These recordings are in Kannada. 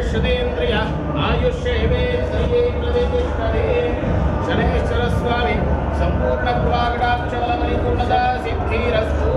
आयुष्यतेन्द्रिय आयुष्येवेन्द्रिये प्रतिष्ठते शनेश्वर स्वामी संपूर्ण कृपाकटाक्षबलपरिपूर्णता सिद्धिरस्तु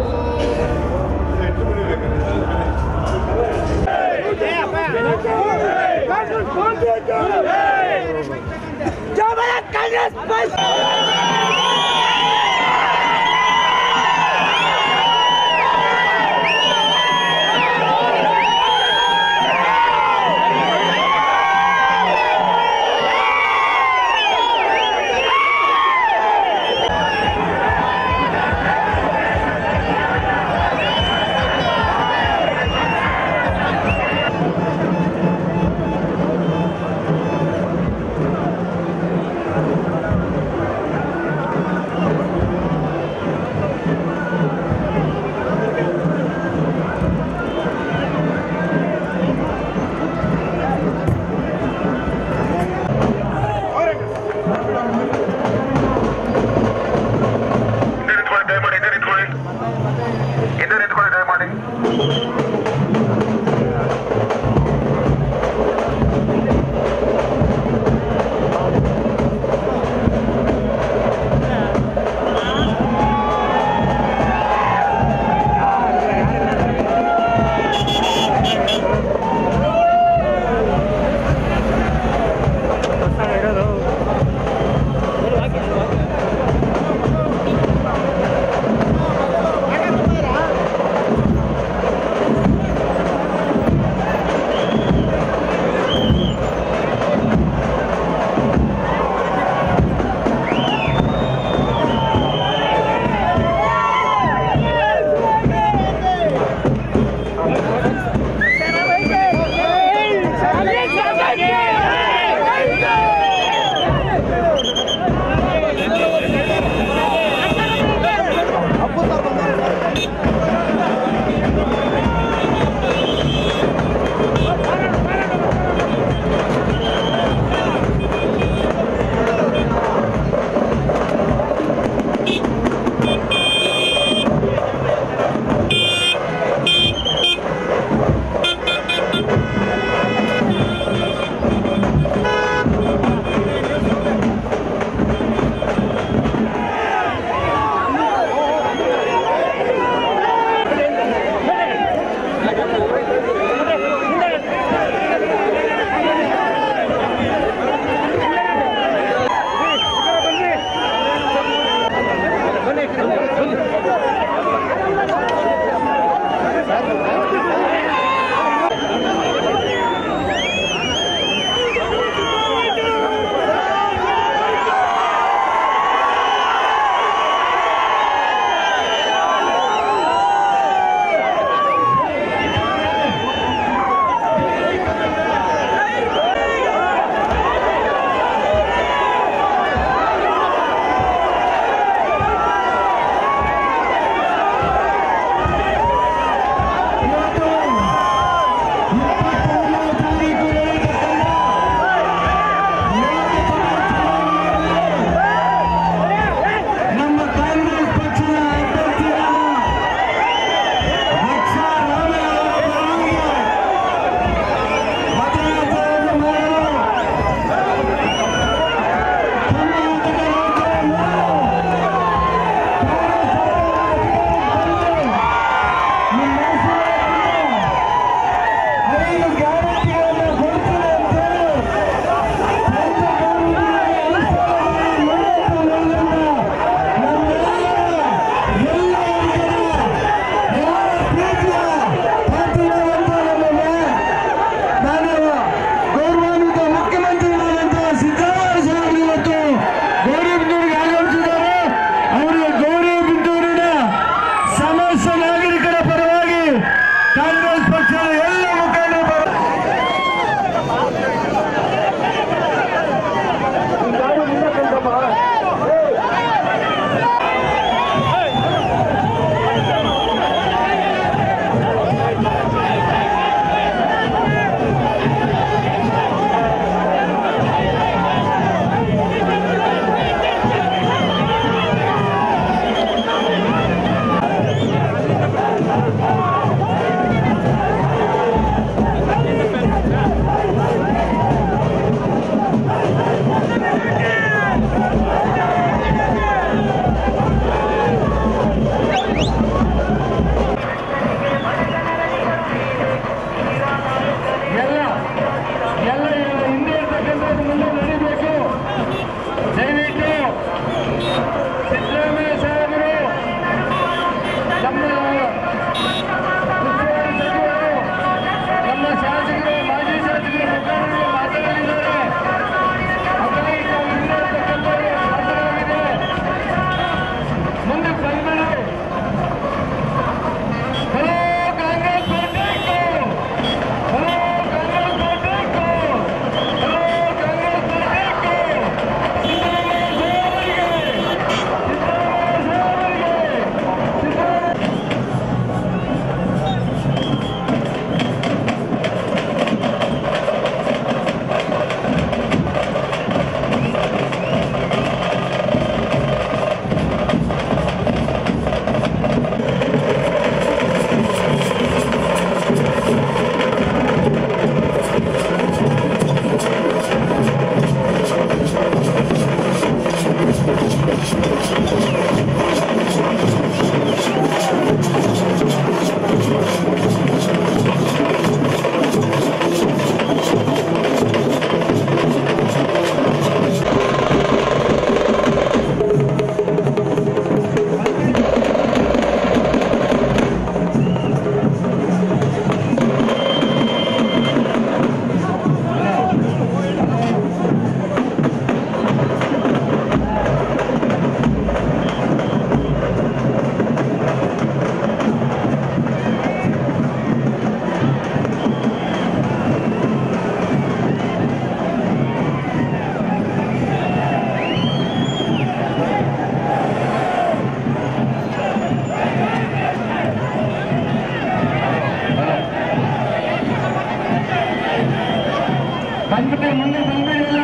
ಬಂದ್ಬಿಟ್ಟು ಮುಂದೆ ಬಂದ್ಬಿಡಿ, ಎಲ್ಲ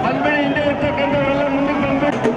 ಬಂದ್ಬಿಡಿ, ಹಿಂದೆ ಇರ್ತಕ್ಕಂಥವರೆಲ್ಲ ಮುಂದಕ್ಕೆ ಬಂದ್ಬಿಟ್ಟು.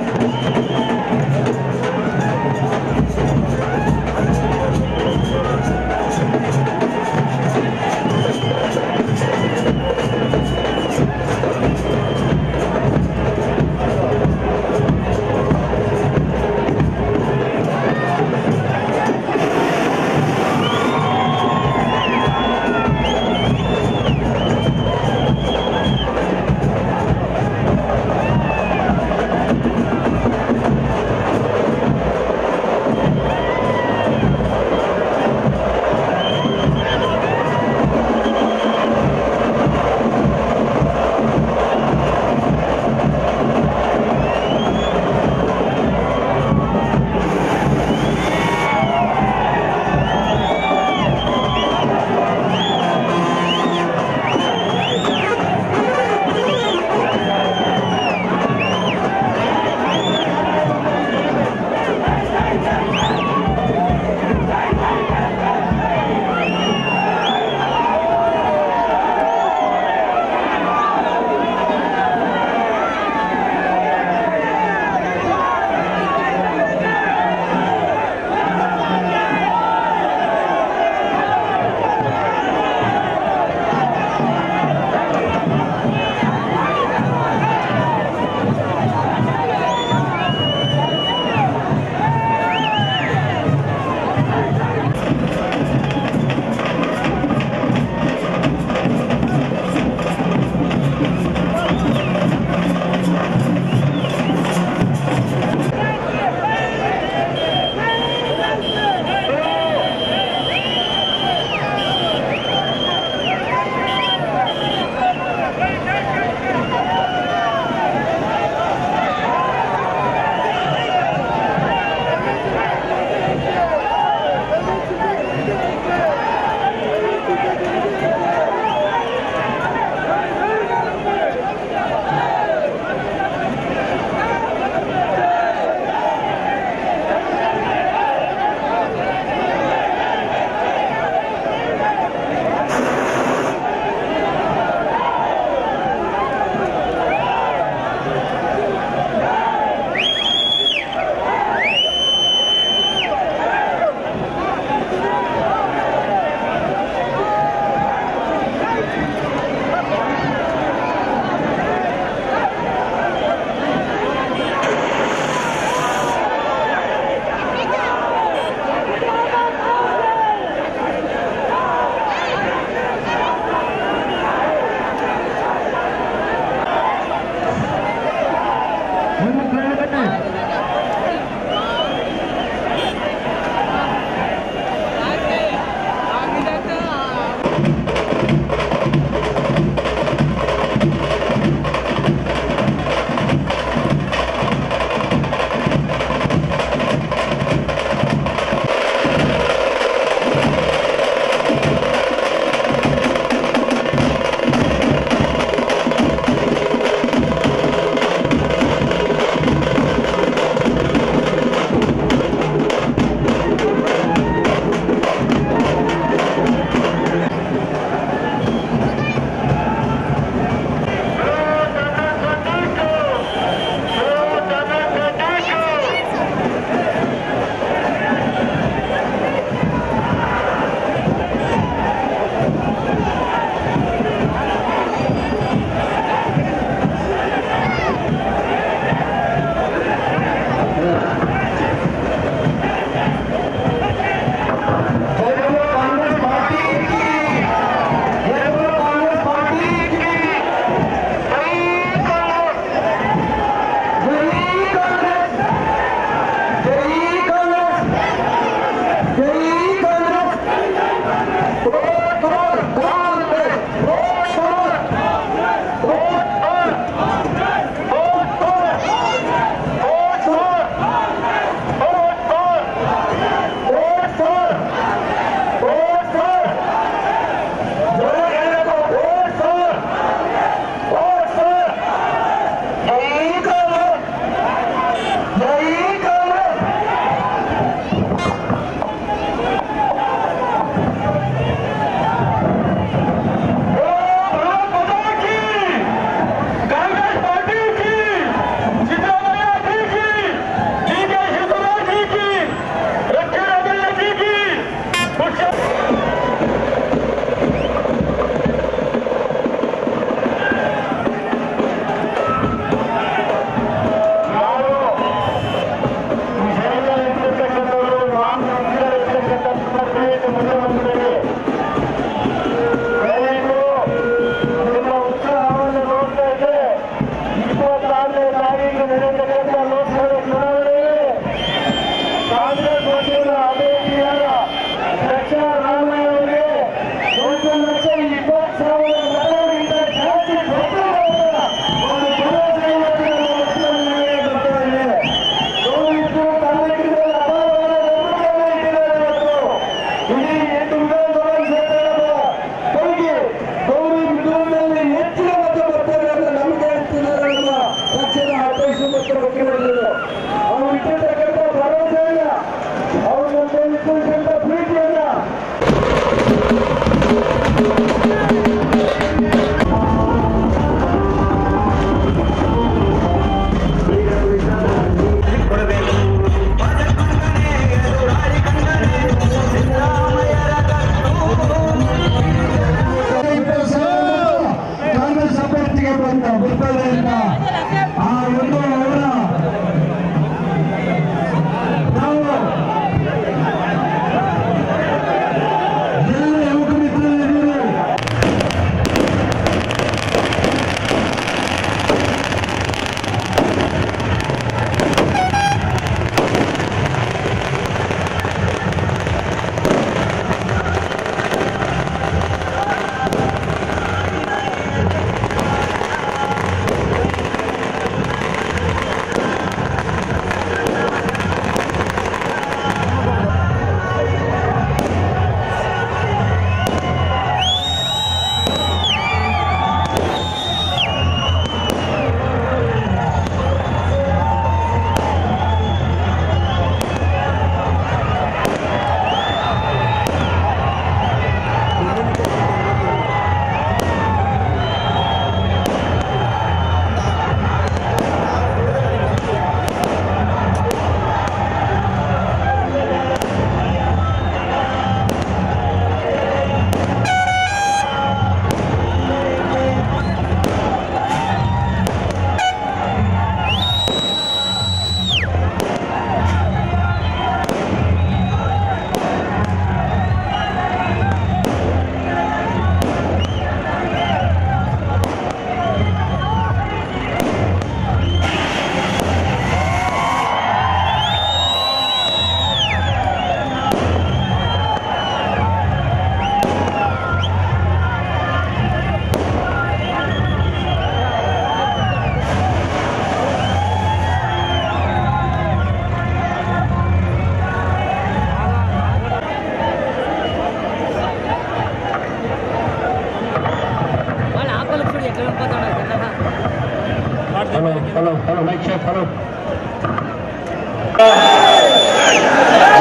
ಹಲೋ ಮೈಕ್ ಚೆಕ್ ಹಲೋ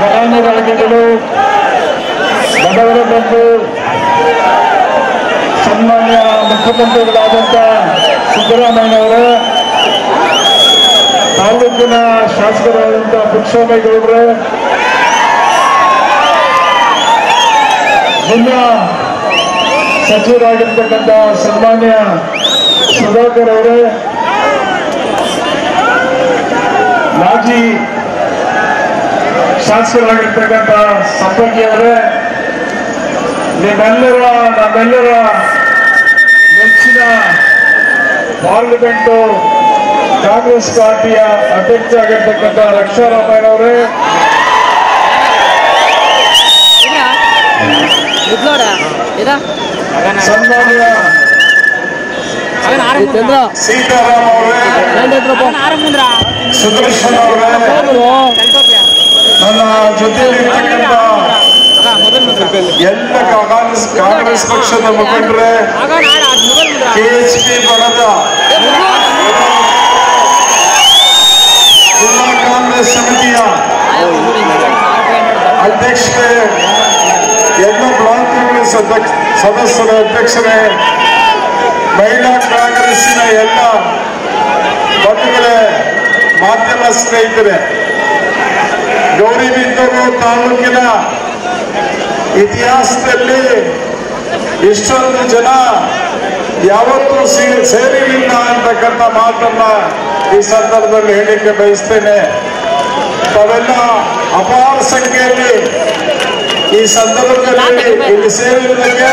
ಜನಾಂಗಗಳು ಬಡವರು ಬಂದು ಸನ್ಮಾನ್ಯ ಮುಖ್ಯಮಂತ್ರಿಗಳಾದಂಥ ಸಿದ್ದರಾಮಯ್ಯನವರ ತಾಲೂಕಿನ ಶಾಸಕರಾದಂಥ ಪುಟ್ಟಸ್ವಾಮಿಗೌಡರು ಜಿಲ್ಲಾ ಸಚಿವರಾಗಿರ್ತಕ್ಕಂಥ ಸನ್ಮಾನ್ಯ ಸುಧಾಕರ್ ಅವರೇ, ಮಾಜಿ ಶಾಸಕರಾಗಿರ್ತಕ್ಕಂಥ ಸಂಪಂಗಿ ಅವರೇ, ನಮ್ಮೆಲ್ಲರ ನೆಚ್ಚಿನ ಪಾರ್ಲಿಮೆಂಟು ಕಾಂಗ್ರೆಸ್ ಪಾರ್ಟಿಯ ಅಧ್ಯಕ್ಷ ಆಗಿರ್ತಕ್ಕಂಥ ರಕ್ಷಾರಾಮಯ್ಯನವರೇ, ಸನ್ಮಾನ್ಯ ಸೀತಾರಾಮ್ ಅವರೇ, ಸುದರ್ಶನ್ ಅವರೇ, ನನ್ನ ಜೊತೆಯಲ್ಲಿರ್ತಕ್ಕಂಥ ಎಲ್ಲ ಕಾಂಗ್ರೆಸ್ ಪಕ್ಷದ ಮುಖಂಡರೇ, KHP ಬಣದ ಜಿಲ್ಲಾ ಕಾಂಗ್ರೆಸ್ ಸಮಿತಿಯ ಅಧ್ಯಕ್ಷರೇ, ಎಲ್ಲ ಬ್ಲಾಕ್ ಕಾಂಗ್ರೆಸ್ ಸದಸ್ಯರ ಅಧ್ಯಕ್ಷರೇ, ಮಹಿಳಾ ಕಾಂಗ್ರೆಸ್ಸಿನ ಎಲ್ಲ ಬಂಧುಗಳೇ, ಮಾಧ್ಯಮ ಸ್ನೇಹಿತರೆ, ಗೌರಿಬಿದನೂರು ತಾಲೂಕಿನ ಇತಿಹಾಸದಲ್ಲಿ ಇಷ್ಟೊಂದು ಜನ ಯಾವತ್ತೂ ಸೇರಿರಲಿಲ್ಲ ಅಂತಕ್ಕಂಥ ಮಾತನ್ನ ಈ ಸಂದರ್ಭದಲ್ಲಿ ಹೇಳಿಕೆ ಬಯಸ್ತೇನೆ. ತಾವೆಲ್ಲ ಅಪಾರ ಸಂಖ್ಯೆಯಲ್ಲಿ ಈ ಸಂದರ್ಭದಲ್ಲಿ ಇಲ್ಲಿ ಸೇರಿರುವುದಕ್ಕೆ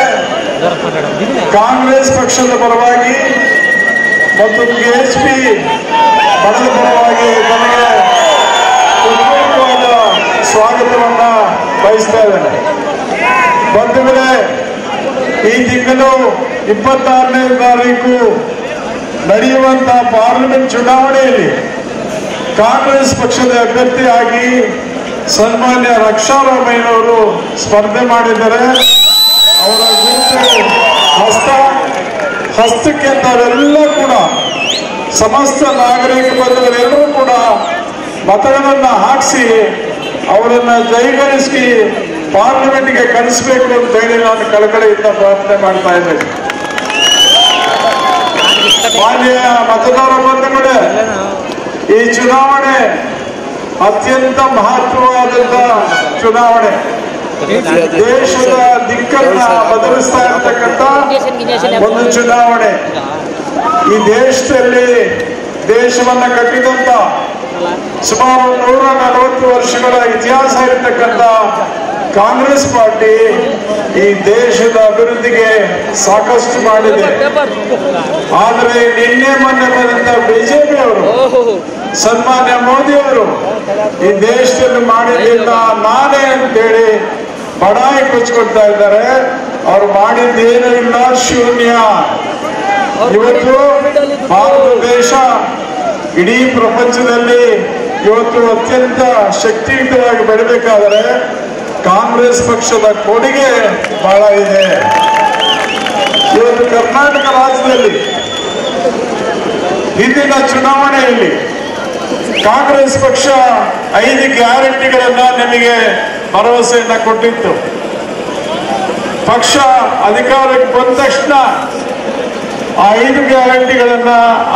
ಕಾಂಗ್ರೆಸ್ ಪಕ್ಷದ ಪರವಾಗಿ ಮತ್ತು KHP ಬಣದ ಪರವಾಗಿ ನನಗೆ ಉತ್ಪೂರ್ವವಾದ ಸ್ವಾಗತವನ್ನ ಬಯಸ್ತಾ ಇದ್ದೇನೆ. ಬಂಧುಗಳೇ, ಈ ತಿಂಗಳು 26ನೇ ತಾರೀಕು ನಡೆಯುವಂತಹ ಪಾರ್ಲಿಮೆಂಟ್ ಚುನಾವಣೆಯಲ್ಲಿ ಕಾಂಗ್ರೆಸ್ ಪಕ್ಷದ ಅಭ್ಯರ್ಥಿಯಾಗಿ ಸನ್ಮಾನ್ಯ ರಕ್ಷಾರಾಮಯ್ಯನವರು ಸ್ಪರ್ಧೆ ಮಾಡಿದ್ದಾರೆ. ಅವರ ಗುರುತು ಹಸ್ತಕ್ಕೆ ತಾವೆಲ್ಲ ಕೂಡ ಸಮಸ್ತ ನಾಗರಿಕ ಬಂಧುಗಳೆಲ್ಲರೂ ಕೂಡ ಮತಗಳನ್ನು ಹಾಕಿಸಿ ಅವರನ್ನ ಜಯಗಳಿಸಿ ಪಾರ್ಲಿಮೆಂಟ್ಗೆ ಕಳಿಸಬೇಕು ಅಂತ ಹೇಳಿ ನಾನು ಕಳಕಳಿಯಿಂದ ಪ್ರಾರ್ಥನೆ ಮಾಡ್ತಾ ಇದ್ದೇನೆ. ಮಾನ್ಯ ಮತದಾರ ಬಂಧುಗಳೇ, ಈ ಚುನಾವಣೆ ಅತ್ಯಂತ ಮಹತ್ವವಾದಂತ ಚುನಾವಣೆ. ದೇಶದ ದಿಕ್ಕನ್ನ ಬದಲಿಸ್ತಾ ಇರತಕ್ಕಂಥ ಒಂದು ಚುನಾವಣೆ. ಈ ದೇಶದಲ್ಲಿ ದೇಶವನ್ನ ಕಟ್ಟಿದಂತ ಸುಮಾರು 140 ವರ್ಷಗಳ ಇತಿಹಾಸ ಇರತಕ್ಕಂಥ ಕಾಂಗ್ರೆಸ್ ಪಾರ್ಟಿ ಈ ದೇಶದ ಅಭಿವೃದ್ಧಿಗೆ ಸಾಕಷ್ಟು ಮಾಡಿದೆ. ಆದರೆ ನಿನ್ನೆ ಮೊನ್ನೆ ಬಂದಂತ BJP ಅವರು, ಸನ್ಮಾನ್ಯ ಮೋದಿ ಅವರು ಈ ದೇಶದಲ್ಲಿ ಮಾಡಿದ್ದಿಲ್ಲ ನಾನೇ ಅಂತೇಳಿ ಬಡಾಯಿ ಕೊಚ್ಕೊಳ್ತಾ ಇದ್ದಾರೆ. ಅವ್ರು ಮಾಡಿದ್ದೇನೂ ಇಲ್ಲ, ಶೂನ್ಯ. ಇವತ್ತು ಭಾರತ ದೇಶ ಇಡೀ ಪ್ರಪಂಚದಲ್ಲಿ ಇವತ್ತು ಅತ್ಯಂತ ಶಕ್ತಿಯುತವಾಗಿ ಬೆಳಬೇಕಾದರೆ ಕಾಂಗ್ರೆಸ್ ಪಕ್ಷದ ಕೊಡುಗೆ ಬಹಳ ಇದೆ. ಇವತ್ತು ಕರ್ನಾಟಕ ರಾಜ್ಯದಲ್ಲಿ ಹಿಂದಿನ ಚುನಾವಣೆಯಲ್ಲಿ ಕಾಂಗ್ರೆಸ್ ಪಕ್ಷ 5 ಗ್ಯಾರಂಟಿಗಳನ್ನ ನಿಮಗೆ ಭರವಸೆಯನ್ನ ಕೊಟ್ಟಿತ್ತು. ಪಕ್ಷ ಅಧಿಕಾರಕ್ಕೆ ಬಂದ ತಕ್ಷಣ ಆ 5 ಗ್ಯಾರಂಟಿಗಳನ್ನ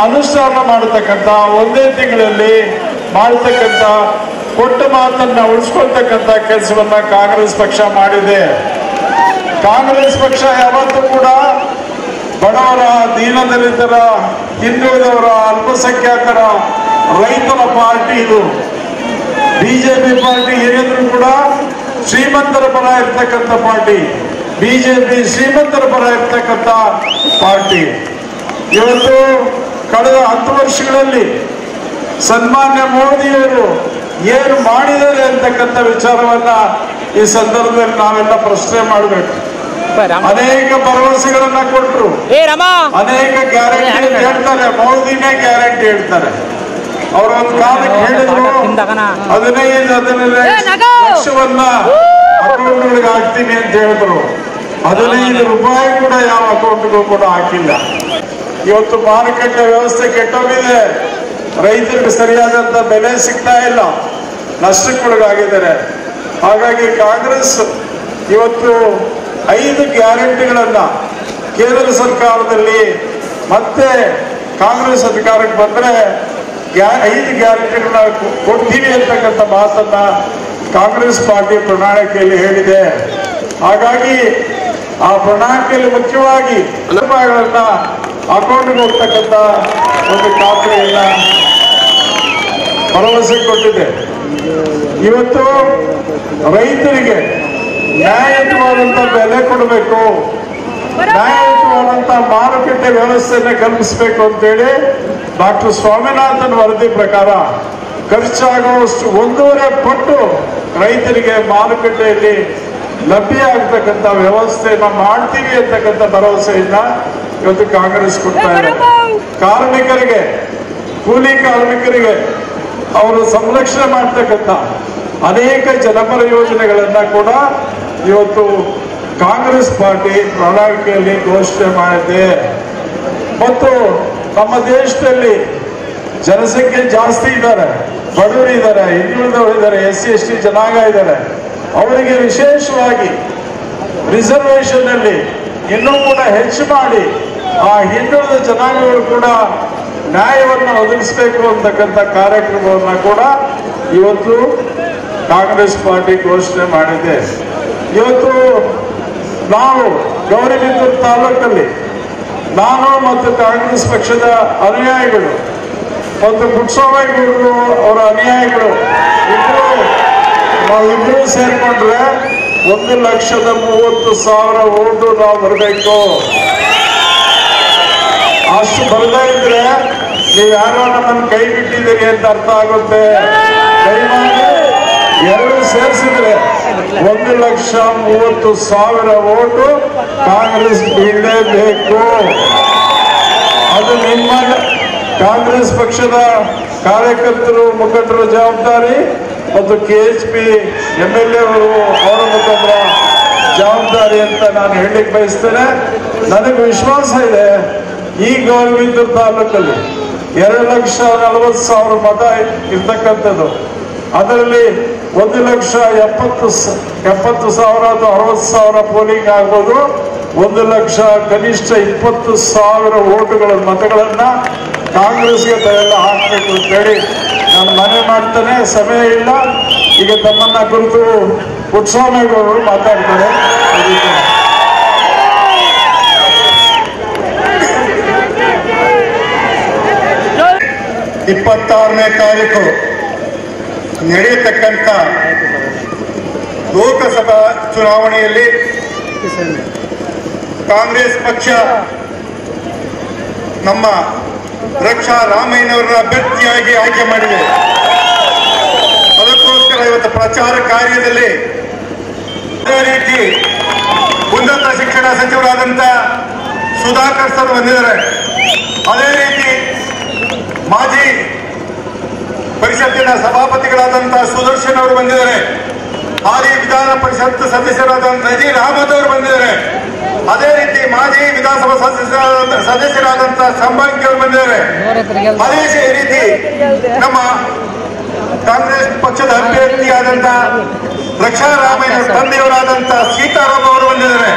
ಅನುಷ್ಠಾನ ಮಾಡತಕ್ಕಂಥ, ಒಂದೇ ತಿಂಗಳಲ್ಲಿ ಮಾಡತಕ್ಕಂಥ, ಕೊಟ್ಟ ಮಾತನ್ನ ಉಳಿಸ್ಕೊಳ್ತಕ್ಕಂಥ ಕೆಲಸವನ್ನ ಕಾಂಗ್ರೆಸ್ ಪಕ್ಷ ಮಾಡಿದೆ. ಕಾಂಗ್ರೆಸ್ ಪಕ್ಷ ಯಾವತ್ತೂ ಕೂಡ ಬಡವರ, ದೀನದಲಿತರ, ಹಿಂದುಳಿದವರ, ಅಲ್ಪಸಂಖ್ಯಾತರ, ರೈತರ ಪಾರ್ಟಿ ಇದು. BJP ಪಾರ್ಟಿ ಏನಿದ್ರು ಕೂಡ ಶ್ರೀಮಂತರ ಪರ ಇರ್ತಕ್ಕಂಥ ಪಾರ್ಟಿ. BJP ಶ್ರೀಮಂತರ ಪರ ಇರ್ತಕ್ಕಂಥ ಪಾರ್ಟಿ. ಇವತ್ತು ಕಳೆದ 10 ವರ್ಷಗಳಲ್ಲಿ ಸನ್ಮಾನ್ಯ ಮೋದಿಯವರು ಏನು ಮಾಡಿದ್ದಾರೆ ಅಂತಕ್ಕಂಥ ವಿಚಾರವನ್ನ ಈ ಸಂದರ್ಭದಲ್ಲಿ ನಾವೆಲ್ಲ ಪ್ರಶ್ನೆ ಮಾಡಬೇಕು. ಅನೇಕ ಭರವಸೆಗಳನ್ನ ಕೊಟ್ಟರು, ಅನೇಕ ಗ್ಯಾರಂಟಿ ಹೇಳ್ತಾರೆ, ಮೋದಿನೇ ಗ್ಯಾರಂಟಿ ಹೇಳ್ತಾರೆ. ಅವರೊಂದು ಕಾಲಕ್ಕೆ ಹೇಳಿದ್ರು 15 ಲಕ್ಷವನ್ನ ಅಕೌಂಟ್ಗಳಿಗೆ ಹಾಕ್ತೀನಿ ಅಂತ ಹೇಳಿದ್ರು. 15 ರೂಪಾಯಿ ಕೂಡ ಯಾವ ಅಕೌಂಟ್ಗೂ ಕೂಡ ಹಾಕಿಲ್ಲ. ಇವತ್ತು ಮಾರುಕಟ್ಟೆ ವ್ಯವಸ್ಥೆ ಕೆಟ್ಟೋಗಿದೆ, ರೈತರಿಗೆ ಸರಿಯಾದಂತ ಬೆಲೆ ಸಿಗ್ತಾ ಇಲ್ಲ, ನಷ್ಟಕ್ಕೊಳಗಾಗಿದ್ದಾರೆ. ಹಾಗಾಗಿ ಕಾಂಗ್ರೆಸ್ ಇವತ್ತು 5 ಗ್ಯಾರಂಟಿಗಳನ್ನ ಕೇಂದ್ರ ಸರ್ಕಾರದಲ್ಲಿ ಮತ್ತೆ ಕಾಂಗ್ರೆಸ್ ಅಧಿಕಾರಕ್ಕೆ ಬಂದ್ರೆ 5 ಗ್ಯಾರಂಟಿಗಳನ್ನ ಕೊಡ್ತೀವಿ ಅಂತಕ್ಕಂಥ ಮಾತನ್ನ ಕಾಂಗ್ರೆಸ್ ಪಾರ್ಟಿ ಪ್ರಣಾಳಿಕೆಯಲ್ಲಿ ಹೇಳಿದೆ. ಹಾಗಾಗಿ ಆ ಪ್ರಣಾಳಿಕೆಯಲ್ಲಿ ಮುಖ್ಯವಾಗಿ ರೂಪಾಯಿಗಳನ್ನ ಅಕೌಂಟ್ಗೆ ಹೋಗ್ತಕ್ಕಂಥ ಒಂದು ಖಾತ್ರಿಯನ್ನ ಭರವಸೆ ಕೊಟ್ಟಿದೆ. ಇವತ್ತು ರೈತರಿಗೆ ನ್ಯಾಯಯುತವಾದಂತ ಬೆಲೆ ಕೊಡಬೇಕು, ನ್ಯಾಯಯುತವಾದಂತ ಮಾರುಕಟ್ಟೆ ವ್ಯವಸ್ಥೆಯನ್ನು ಕಲ್ಪಿಸಬೇಕು ಅಂತೇಳಿ ಡಾಕ್ಟರ್ ಸ್ವಾಮಿನಾಥನ್ ವರದಿ ಪ್ರಕಾರ ಖರ್ಚಾಗುವಷ್ಟು 1.5 ಪಟ್ಟು ರೈತರಿಗೆ ಮಾರುಕಟ್ಟೆಯಲ್ಲಿ ಲಭ್ಯ ಆಗ್ತಕ್ಕಂಥ ವ್ಯವಸ್ಥೆಯನ್ನ ಮಾಡ್ತೀವಿ ಅಂತಕ್ಕಂಥ ಭರವಸೆಯನ್ನ ಇವತ್ತು ಕಾಂಗ್ರೆಸ್ ಕೊಡ್ತಾ ಇದೆ. ಕಾರ್ಮಿಕರಿಗೆ, ಕೂಲಿ ಕಾರ್ಮಿಕರಿಗೆ ಅವರು ಸಂರಕ್ಷಣೆ ಮಾಡ್ತಕ್ಕಂಥ ಅನೇಕ ಜನಪರ ಯೋಜನೆಗಳನ್ನ ಕೂಡ ಇವತ್ತು ಕಾಂಗ್ರೆಸ್ ಪಾರ್ಟಿ ಪ್ರಣಾಳಿಕೆಯಲ್ಲಿ ಘೋಷಣೆ ಮಾಡಿದೆ. ಮತ್ತು ನಮ್ಮ ದೇಶದಲ್ಲಿ ಜನಸಂಖ್ಯೆ ಜಾಸ್ತಿ ಇದ್ದಾರೆ, ಬಡವರು ಇದ್ದಾರೆ, ಹಿಂದುಳಿದವರು ಇದ್ದಾರೆ, SC/ST ಜನಾಂಗ ಇದ್ದಾರೆ. ಅವರಿಗೆ ವಿಶೇಷವಾಗಿ ರಿಸರ್ವೇಶನ್ ಅಲ್ಲಿ ಇನ್ನೂ ಕೂಡ ಹೆಚ್ಚು ಮಾಡಿ ಆ ಹಿಂದುಳಿದ ಜನಾಂಗಗಳು ಕೂಡ ನ್ಯಾಯವನ್ನು ಒದಗಿಸಬೇಕು ಅಂತಕ್ಕಂಥ ಕಾರ್ಯಕ್ರಮವನ್ನ ಕೂಡ ಇವತ್ತು ಕಾಂಗ್ರೆಸ್ ಪಾರ್ಟಿ ಘೋಷಣೆ ಮಾಡಿದೆ. ಇವತ್ತು ನಾವು ಗೌರಿಬಿದೂರು ತಾಲೂಕಲ್ಲಿ ನಾನು ಮತ್ತು ಕಾಂಗ್ರೆಸ್ ಪಕ್ಷದ ಅನುಯಾಯಿಗಳು ಮತ್ತು ಪುಟ್ಟಸ್ವಾಮಿಗೌಡರು ಅವರ ಅನುಯಾಯಿಗಳು ನಾವಿಬ್ಬರು ಸೇರ್ಕೊಂಡ್ರೆ 1,30,30,000 ಓಟು ನಾವು ಬರಬೇಕು. ಅಷ್ಟು ಬರದೇ ಇದ್ರೆ ನೀವು ಯಾರೋ ನಮ್ಮನ್ನು ಕೈ ಬಿಟ್ಟಿದ್ದೀರಿ ಅಂತ ಅರ್ಥ ಆಗುತ್ತೆ. ದಯಮಾಡಿ 2 ಸೇರಿಸಿದ್ರೆ 1,30,30,000 ಓಟು ಕಾಂಗ್ರೆಸ್ ಬೀಳಲೇಬೇಕು. ಅದು ನಿಮ್ಮ ಕಾಂಗ್ರೆಸ್ ಪಕ್ಷದ ಕಾರ್ಯಕರ್ತರು, ಮುಖಂಡರ ಜವಾಬ್ದಾರಿ ಮತ್ತು KHP MLA ಅವರು ಅವರ ಮುಖಂಡರ ಜವಾಬ್ದಾರಿ ಅಂತ ನಾನು ಹೇಳಲಿಕ್ಕೆ ಬಯಸ್ತೇನೆ. ನನಗೆ ವಿಶ್ವಾಸ ಇದೆ ಈ ಗೌರಿಬಿದೂರು ತಾಲೂಕಲ್ಲಿ 2,40,000 ಮತ ಇರ್ತಕ್ಕಂಥದ್ದು. ಅದರಲ್ಲಿ 1,70,000 ಅಥವಾ 60,000 ಪೋಲಿಂಗ್ ಆಗ್ಬೋದು. 1,00,000 ಕನಿಷ್ಠ 20,000 ಓಟುಗಳ ಮತಗಳನ್ನ ಕಾಂಗ್ರೆಸ್ಗೆ ತಾವೆಲ್ಲ ಹಾಕಬೇಕು ಅಂತೇಳಿ ನಾನು ಮನವಿ ಮಾಡ್ತೇನೆ. ಸಮಯ ಇಲ್ಲ, ಈಗ ತಮ್ಮನ್ನ ಕುರಿತು ಪುಟ್ಟಸ್ವಾಮಿಗೌಡರು ಮಾತಾಡ್ತಾರೆ. 26ನೇ ತಾರೀಕು ನಡೆಯತಕ್ಕಂಥ ಲೋಕಸಭಾ ಚುನಾವಣೆಯಲ್ಲಿ ಕಾಂಗ್ರೆಸ್ ಪಕ್ಷ ನಮ್ಮ ರಕ್ಷಾ ರಾಮಯ್ಯನವರನ್ನ ಅಭ್ಯರ್ಥಿಯಾಗಿ ಆಯ್ಕೆ ಮಾಡಿದೆ. ಅದಕ್ಕೋಸ್ಕರ ಇವತ್ತು ಪ್ರಚಾರ ಕಾರ್ಯದಲ್ಲಿ ಅದೇ ರೀತಿ ಉನ್ನತ ಶಿಕ್ಷಣ ಸಚಿವರಾದಂಥ ಸುಧಾಕರ್ ಸರ್ ಬಂದಿದ್ದಾರೆ. ಅದೇ ರೀತಿ ಮಾಜಿ ಪರಿಷತ್ತಿನ ಸಭಾಪತಿಗಳಾದಂತಹ ಸುದರ್ಶನ್ ಅವರು ಬಂದಿದ್ದಾರೆ. ಹಾಲಿ ವಿಧಾನ ಪರಿಷತ್ ಸದಸ್ಯರಾದಂತಹ ನಜೀರ್ ಅಹಮದ್ ಅವರು ಬಂದಿದ್ದಾರೆ. ಅದೇ ರೀತಿ ಮಾಜಿ ವಿಧಾನಸಭಾ ಸದಸ್ಯರಾದಂತಹ ಸಂಬಂಕಿ ಅವರು ಬಂದಿದ್ದಾರೆ. ಅದೇ ರೀತಿ ನಮ್ಮ ಕಾಂಗ್ರೆಸ್ ಪಕ್ಷದ ಅಭ್ಯರ್ಥಿಯಾದಂತಹ ರಕ್ಷಾ ರಾಮಯ್ಯ ತಂದೆಯವರಾದಂತಹ ಸೀತಾರಾಮ್ ಅವರು ಬಂದಿದ್ದಾರೆ.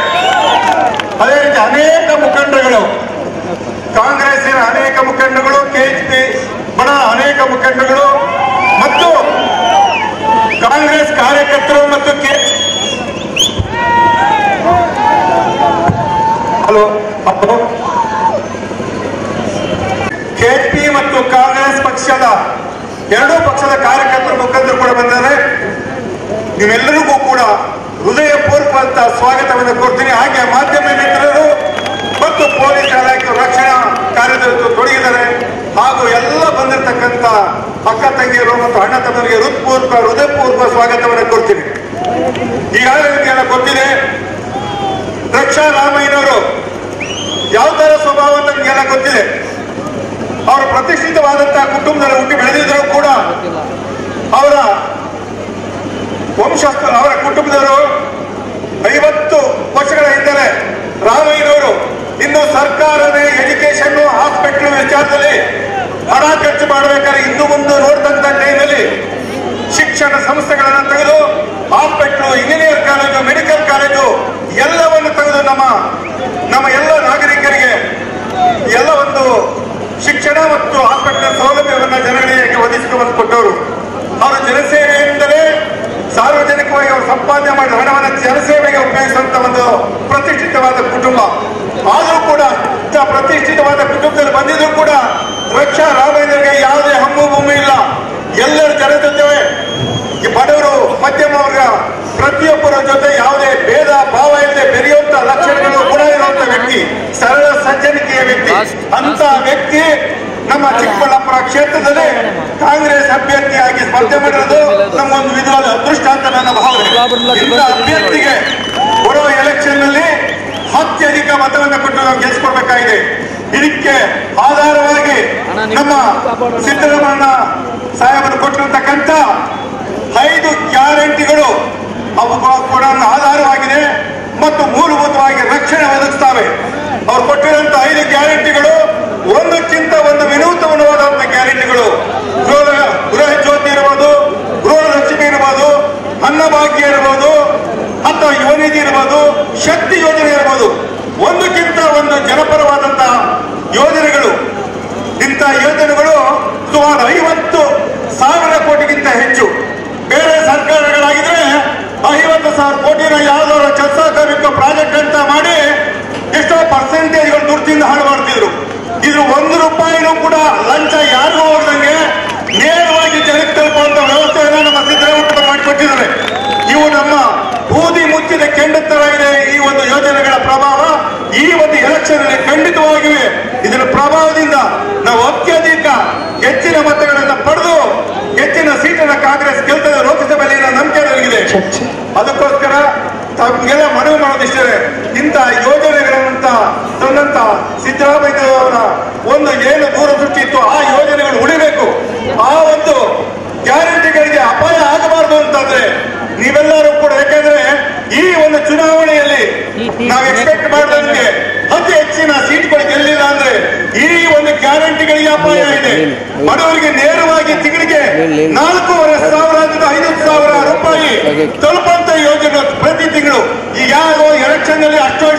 ಅದೇ ರೀತಿ ಅನೇಕ ಮುಖಂಡರುಗಳು, ಕಾಂಗ್ರೆಸ್ಸಿನ ಅನೇಕ ಮುಖಂಡಗಳು, KHP ಬಣ ಅನೇಕ ಮುಖಂಡಗಳು ಮತ್ತು ಕಾಂಗ್ರೆಸ್ ಕಾರ್ಯಕರ್ತರು ಮತ್ತು KHP ಮತ್ತು ಕಾಂಗ್ರೆಸ್ ಪಕ್ಷದ ಎರಡೂ ಪಕ್ಷದ ಕಾರ್ಯಕರ್ತರು ಮುಖಂಡರು ಕೂಡ ಬಂದಿದ್ದಾರೆ. ನೀವೆಲ್ಲರಿಗೂ ಕೂಡ ಹೃದಯಪೂರ್ವಕ ಸ್ವಾಗತವನ್ನು ಕೊಡ್ತೀನಿ. ಹಾಗೆ ಮಾಧ್ಯಮ ಮಿತ್ರರು ಮತ್ತು ಪೊಲೀಸ್ ಇಲಾಖೆ ರಕ್ಷಣಾ ಕಾರ್ಯದಲ್ಲಿ ತೊಡಗಿದ್ದಾರೆ. ಹಾಗೂ ಎಲ್ಲ ಬಂದಿರತಕ್ಕಂಥ ಅಕ್ಕ ತಂಗಿಯರು ಮತ್ತು ಅಣ್ಣ ತಮ್ಮರಿಗೆ ಹೃದಯಪೂರ್ವಕ ಸ್ವಾಗತವನ್ನು ಕೊಡ್ತೀನಿ. ಈಗಾಗಲೇ ನಿಮಗೆಲ್ಲ ಗೊತ್ತಿದೆ, ರಕ್ಷಾ ರಾಮಯ್ಯನವರು ಯಾವ ತರ ಸ್ವಭಾವ ಅಂತ ನಿಮಗೆಲ್ಲ ಗೊತ್ತಿದೆ. ಅವರು ಪ್ರತಿಷ್ಠಿತವಾದಂತಹ ಕುಟುಂಬದಲ್ಲಿ ಹುಟ್ಟಿ ಬೆಳೆದಿದ್ರು ಕೂಡ ಅವರ ಅವರ ಕುಟುಂಬದವರು 50 ವರ್ಷಗಳ ಹಿಂದೆ ರಾಮಯ್ಯನವರು ಇನ್ನು ಸರ್ಕಾರವೇ ಎಜುಕೇಶನ್ ಹಣ ಖರ್ಚು ಮಾಡಬೇಕಾದ್ರೆ ಇಂದು ಮುಂದೆ ನೋಡಿದಂತ ಟೈಮಲ್ಲಿ ಶಿಕ್ಷಣ ಸಂಸ್ಥೆಗಳನ್ನು ತೆಗೆದು hospital, engineer college, medical college ಎಲ್ಲವನ್ನು ತೆಗೆದು ನಮ್ಮ ಎಲ್ಲ ನಾಗರಿಕರಿಗೆ ಎಲ್ಲ ಒಂದು ಶಿಕ್ಷಣ ಮತ್ತು ಹಾಸ್ಪಿಟಲ್ ಸೌಲಭ್ಯವನ್ನು ಜನಗಳಿಗೆ ಒದಗಿಸಿಕೊಂಡು ಕೊಟ್ಟವರು. ಅವರು ಜನಸೇವೆ ಎಂದರೆ ಸಾರ್ವಜನಿಕವಾಗಿ ಅವರು ಸಂಪಾದನೆ ಮಾಡಿದ ಹಣವನ್ನು ಜನಸೇವೆಗೆ ಉಪಯೋಗಿಸುವಂತ ಒಂದು ಪ್ರತಿಷ್ಠಿತವಾದ ಕುಟುಂಬ. ಆದರೂ ಕೂಡ ಪ್ರತಿಷ್ಠಿತವಾದ ಕುಟುಂಬದಲ್ಲಿ ಬಂದಿದ್ರು ಕೂಡ ರಕ್ಷಾ ರಾಘವೇಂದ್ರಗೆ ಯಾವುದೇ ಹಮ್ಮು ಬೊಮ್ಮೆ ಇಲ್ಲ. ಎಲ್ಲರ ಜನ ಜೊತೆ, ಬಡವರು ಮಧ್ಯಮ ವರ್ಗ ಪ್ರತಿಯೊಬ್ಬರ ಜೊತೆ ಯಾವುದೇ ಭೇದ ಭಾವ ಇಲ್ಲದೆ ಬೆರೆಯುವಂತ ಲಕ್ಷಣಗಳು ಕೂಡ ಇರುವಂತ ವ್ಯಕ್ತಿ, ಸರಳ ಸಜ್ಜನಿಕೆಯ ವ್ಯಕ್ತಿ. ಅಂತ ವ್ಯಕ್ತಿ ನಮ್ಮ ಚಿಕ್ಕಬಳ್ಳಾಪುರ ಕ್ಷೇತ್ರದಲ್ಲಿ ಕಾಂಗ್ರೆಸ್ ಅಭ್ಯರ್ಥಿಯಾಗಿ ಸ್ಪರ್ಧೆ ಮಾಡಿರೋದು ನಮಗೊಂದು ವಿಧವಾದ ಅದೃಷ್ಟ ಅಂತ ನನ್ನ ಭಾವನೆ. ಇಂಥ ಅಭ್ಯರ್ಥಿಗೆ ಬರುವ ಎಲೆಕ್ಷನ್ ನಲ್ಲಿ ಅತ್ಯಧಿಕ ಮತವನ್ನು ಕೊಟ್ಟು ನಾವು ಗೆಲ್ಲಿಸಿಕೊಡ್ಬೇಕಾಗಿದೆ. ಇದಕ್ಕೆ ಆಧಾರವಾಗಿ ನಮ್ಮ ಸಿದ್ದರಾಮಯ್ಯ ಸಾಹೇಬರು ಕೊಟ್ಟಿರತಕ್ಕಂಥ 5 ಗ್ಯಾರಂಟಿಗಳು ಅವು ಕೂಡ ಆಧಾರವಾಗಿದೆ ಮತ್ತು ಮೂಲಭೂತವಾಗಿ ರಕ್ಷಣೆ ಒದಗಿಸ್ತವೆ. ಅವ್ರು ಕೊಟ್ಟಿರುವಂತಹ 5 ಗ್ಯಾರಂಟಿಗಳು ಒಂದಕ್ಕಿಂತ ಒಂದು ವಿನೂತನವಾದಂತಹ ಗ್ಯಾರಂಟಿಗಳು. ಗೃಹ ಜ್ಯೋತಿ ಇರಬಹುದು, ಗೃಹಲಕ್ಷ್ಮಿ ಇರಬಹುದು, ಅನ್ನಭಾಗ್ಯ ಇರಬಹುದು, ಅಥವಾ ಯುವನಿಧಿ ಇರಬಹುದು, ಶಕ್ತಿ ಯೋಜನೆ ಇರಬಹುದು. ಒಂದಕ್ಕಿಂತ ಒಂದು ಜನಪರವಾದಂತಹ ಯೋಜನೆಗಳು. ಇಂಥ ಯೋಜನೆಗಳು ಸುಮಾರು 50,000 ಕೋಟಿಗಿಂತ ಹೆಚ್ಚು. ಬೇರೆ ಸರ್ಕಾರಗಳಾಗಿದ್ರೆ 50,000 ಕೋಟಿನ ಯಾವ್ದಾದ್ರು ಚರ್ಚಾಕಾರಿಕ ಪ್ರಾಜೆಕ್ಟ್ ಅಂತ ಮಾಡಿ ಎಷ್ಟೋ ಪರ್ಸೆಂಟೇಜ್ಗಳು ದುಡ್ಡಿಂದ ಹಾಳು ಮಾಡ್ತಿದ್ರು. ಇದು 1 ರೂಪಾಯಿನೂ ಕೂಡ ಲಂಚ ಯಾರಿಗೂ ಹೋಗದಂಗೆ ನೇರವಾಗಿ ಜನಕ್ಕೆ ತಲುಪುವಂತ ವ್ಯವಸ್ಥೆಯನ್ನು ನಮ್ಮ ಸಿದ್ದರಾಮಯ್ಯ ಮಾಡಿಕೊಟ್ಟಿದ್ದಾರೆ. ಇವು ನಮ್ಮ ಬೂದಿ ಮುಚ್ಚಿದ ಕೆಂಡತರ ಇದೆ ಈ ಒಂದು ಯೋಜನೆಗಳ ಪ್ರಭಾವ. ಈ ಒಂದು ಎಲೆಕ್ಷನ್ ಅಲ್ಲಿ ಖಂಡಿತವಾಗಿವೆ. ಇದರ ಪ್ರಭಾವದಿಂದ ನಾವು ಅತ್ಯಧಿಕ ಹೆಚ್ಚಿನ ಮತಗಳನ್ನು ಪಡೆದು ಹೆಚ್ಚಿನ ಸೀಟನ್ನು ಕಾಂಗ್ರೆಸ್ ಗೆಲ್ತದೆ ಲೋಕಸಭೆಯಲ್ಲಿ ನಂಬಿಕೆ ನನಗಿದೆ. ಅದಕ್ಕೋಸ್ಕರ ತಮಗೆಲ್ಲ ಮನವಿ ಮಾಡೋದಿಷ್ಟೇ, ಇಂಥ ಯೋಜನೆಗಳಂತ ತಂದಂತ ಸಿದ್ದರಾಮಯ್ಯವರ ಒಂದು ಏನು ದೂರದೃಷ್ಟಿ ಇತ್ತು ಆ ಯೋಜನೆಗಳು ಉಳಿಬೇಕು. ಆ ಒಂದು ಗ್ಯಾರಂಟಿಗಳಿಗೆ ಅಪಾಯ ಆಗಬಾರದು ಅಂತಂದ್ರೆ ನೀವೆಲ್ಲರೂ ಕೂಡ, ಯಾಕಂದ್ರೆ ಈ ಒಂದು ಚುನಾವಣೆಯಲ್ಲಿ ನಾವು ಎಕ್ಸ್ಪೆಕ್ಟ್ ಮಾಡಿದಂಗೆ ಅತಿ ಹೆಚ್ಚಿನ ಸೀಟ್ಗಳು ಗೆಲ್ಲಿಲ್ಲ ಅಂದ್ರೆ ಈ ಒಂದು ಗ್ಯಾರಂಟಿಗಳಿಗೆ ಅಪಾಯ ಇದೆ. ಬಡವರಿಗೆ ನೇರವಾಗಿ ತಿಂಗಳಿಗೆ 4,500 5,000 ರೂಪಾಯಿ ತಲುಪಂತ ಯೋಜನೆ ಪ್ರತಿ ತಿಂಗಳು. ಈಗ ಯಾವ ಎಲೆಕ್ಷನ್ ನಲ್ಲಿ ಅಷ್ಟೋ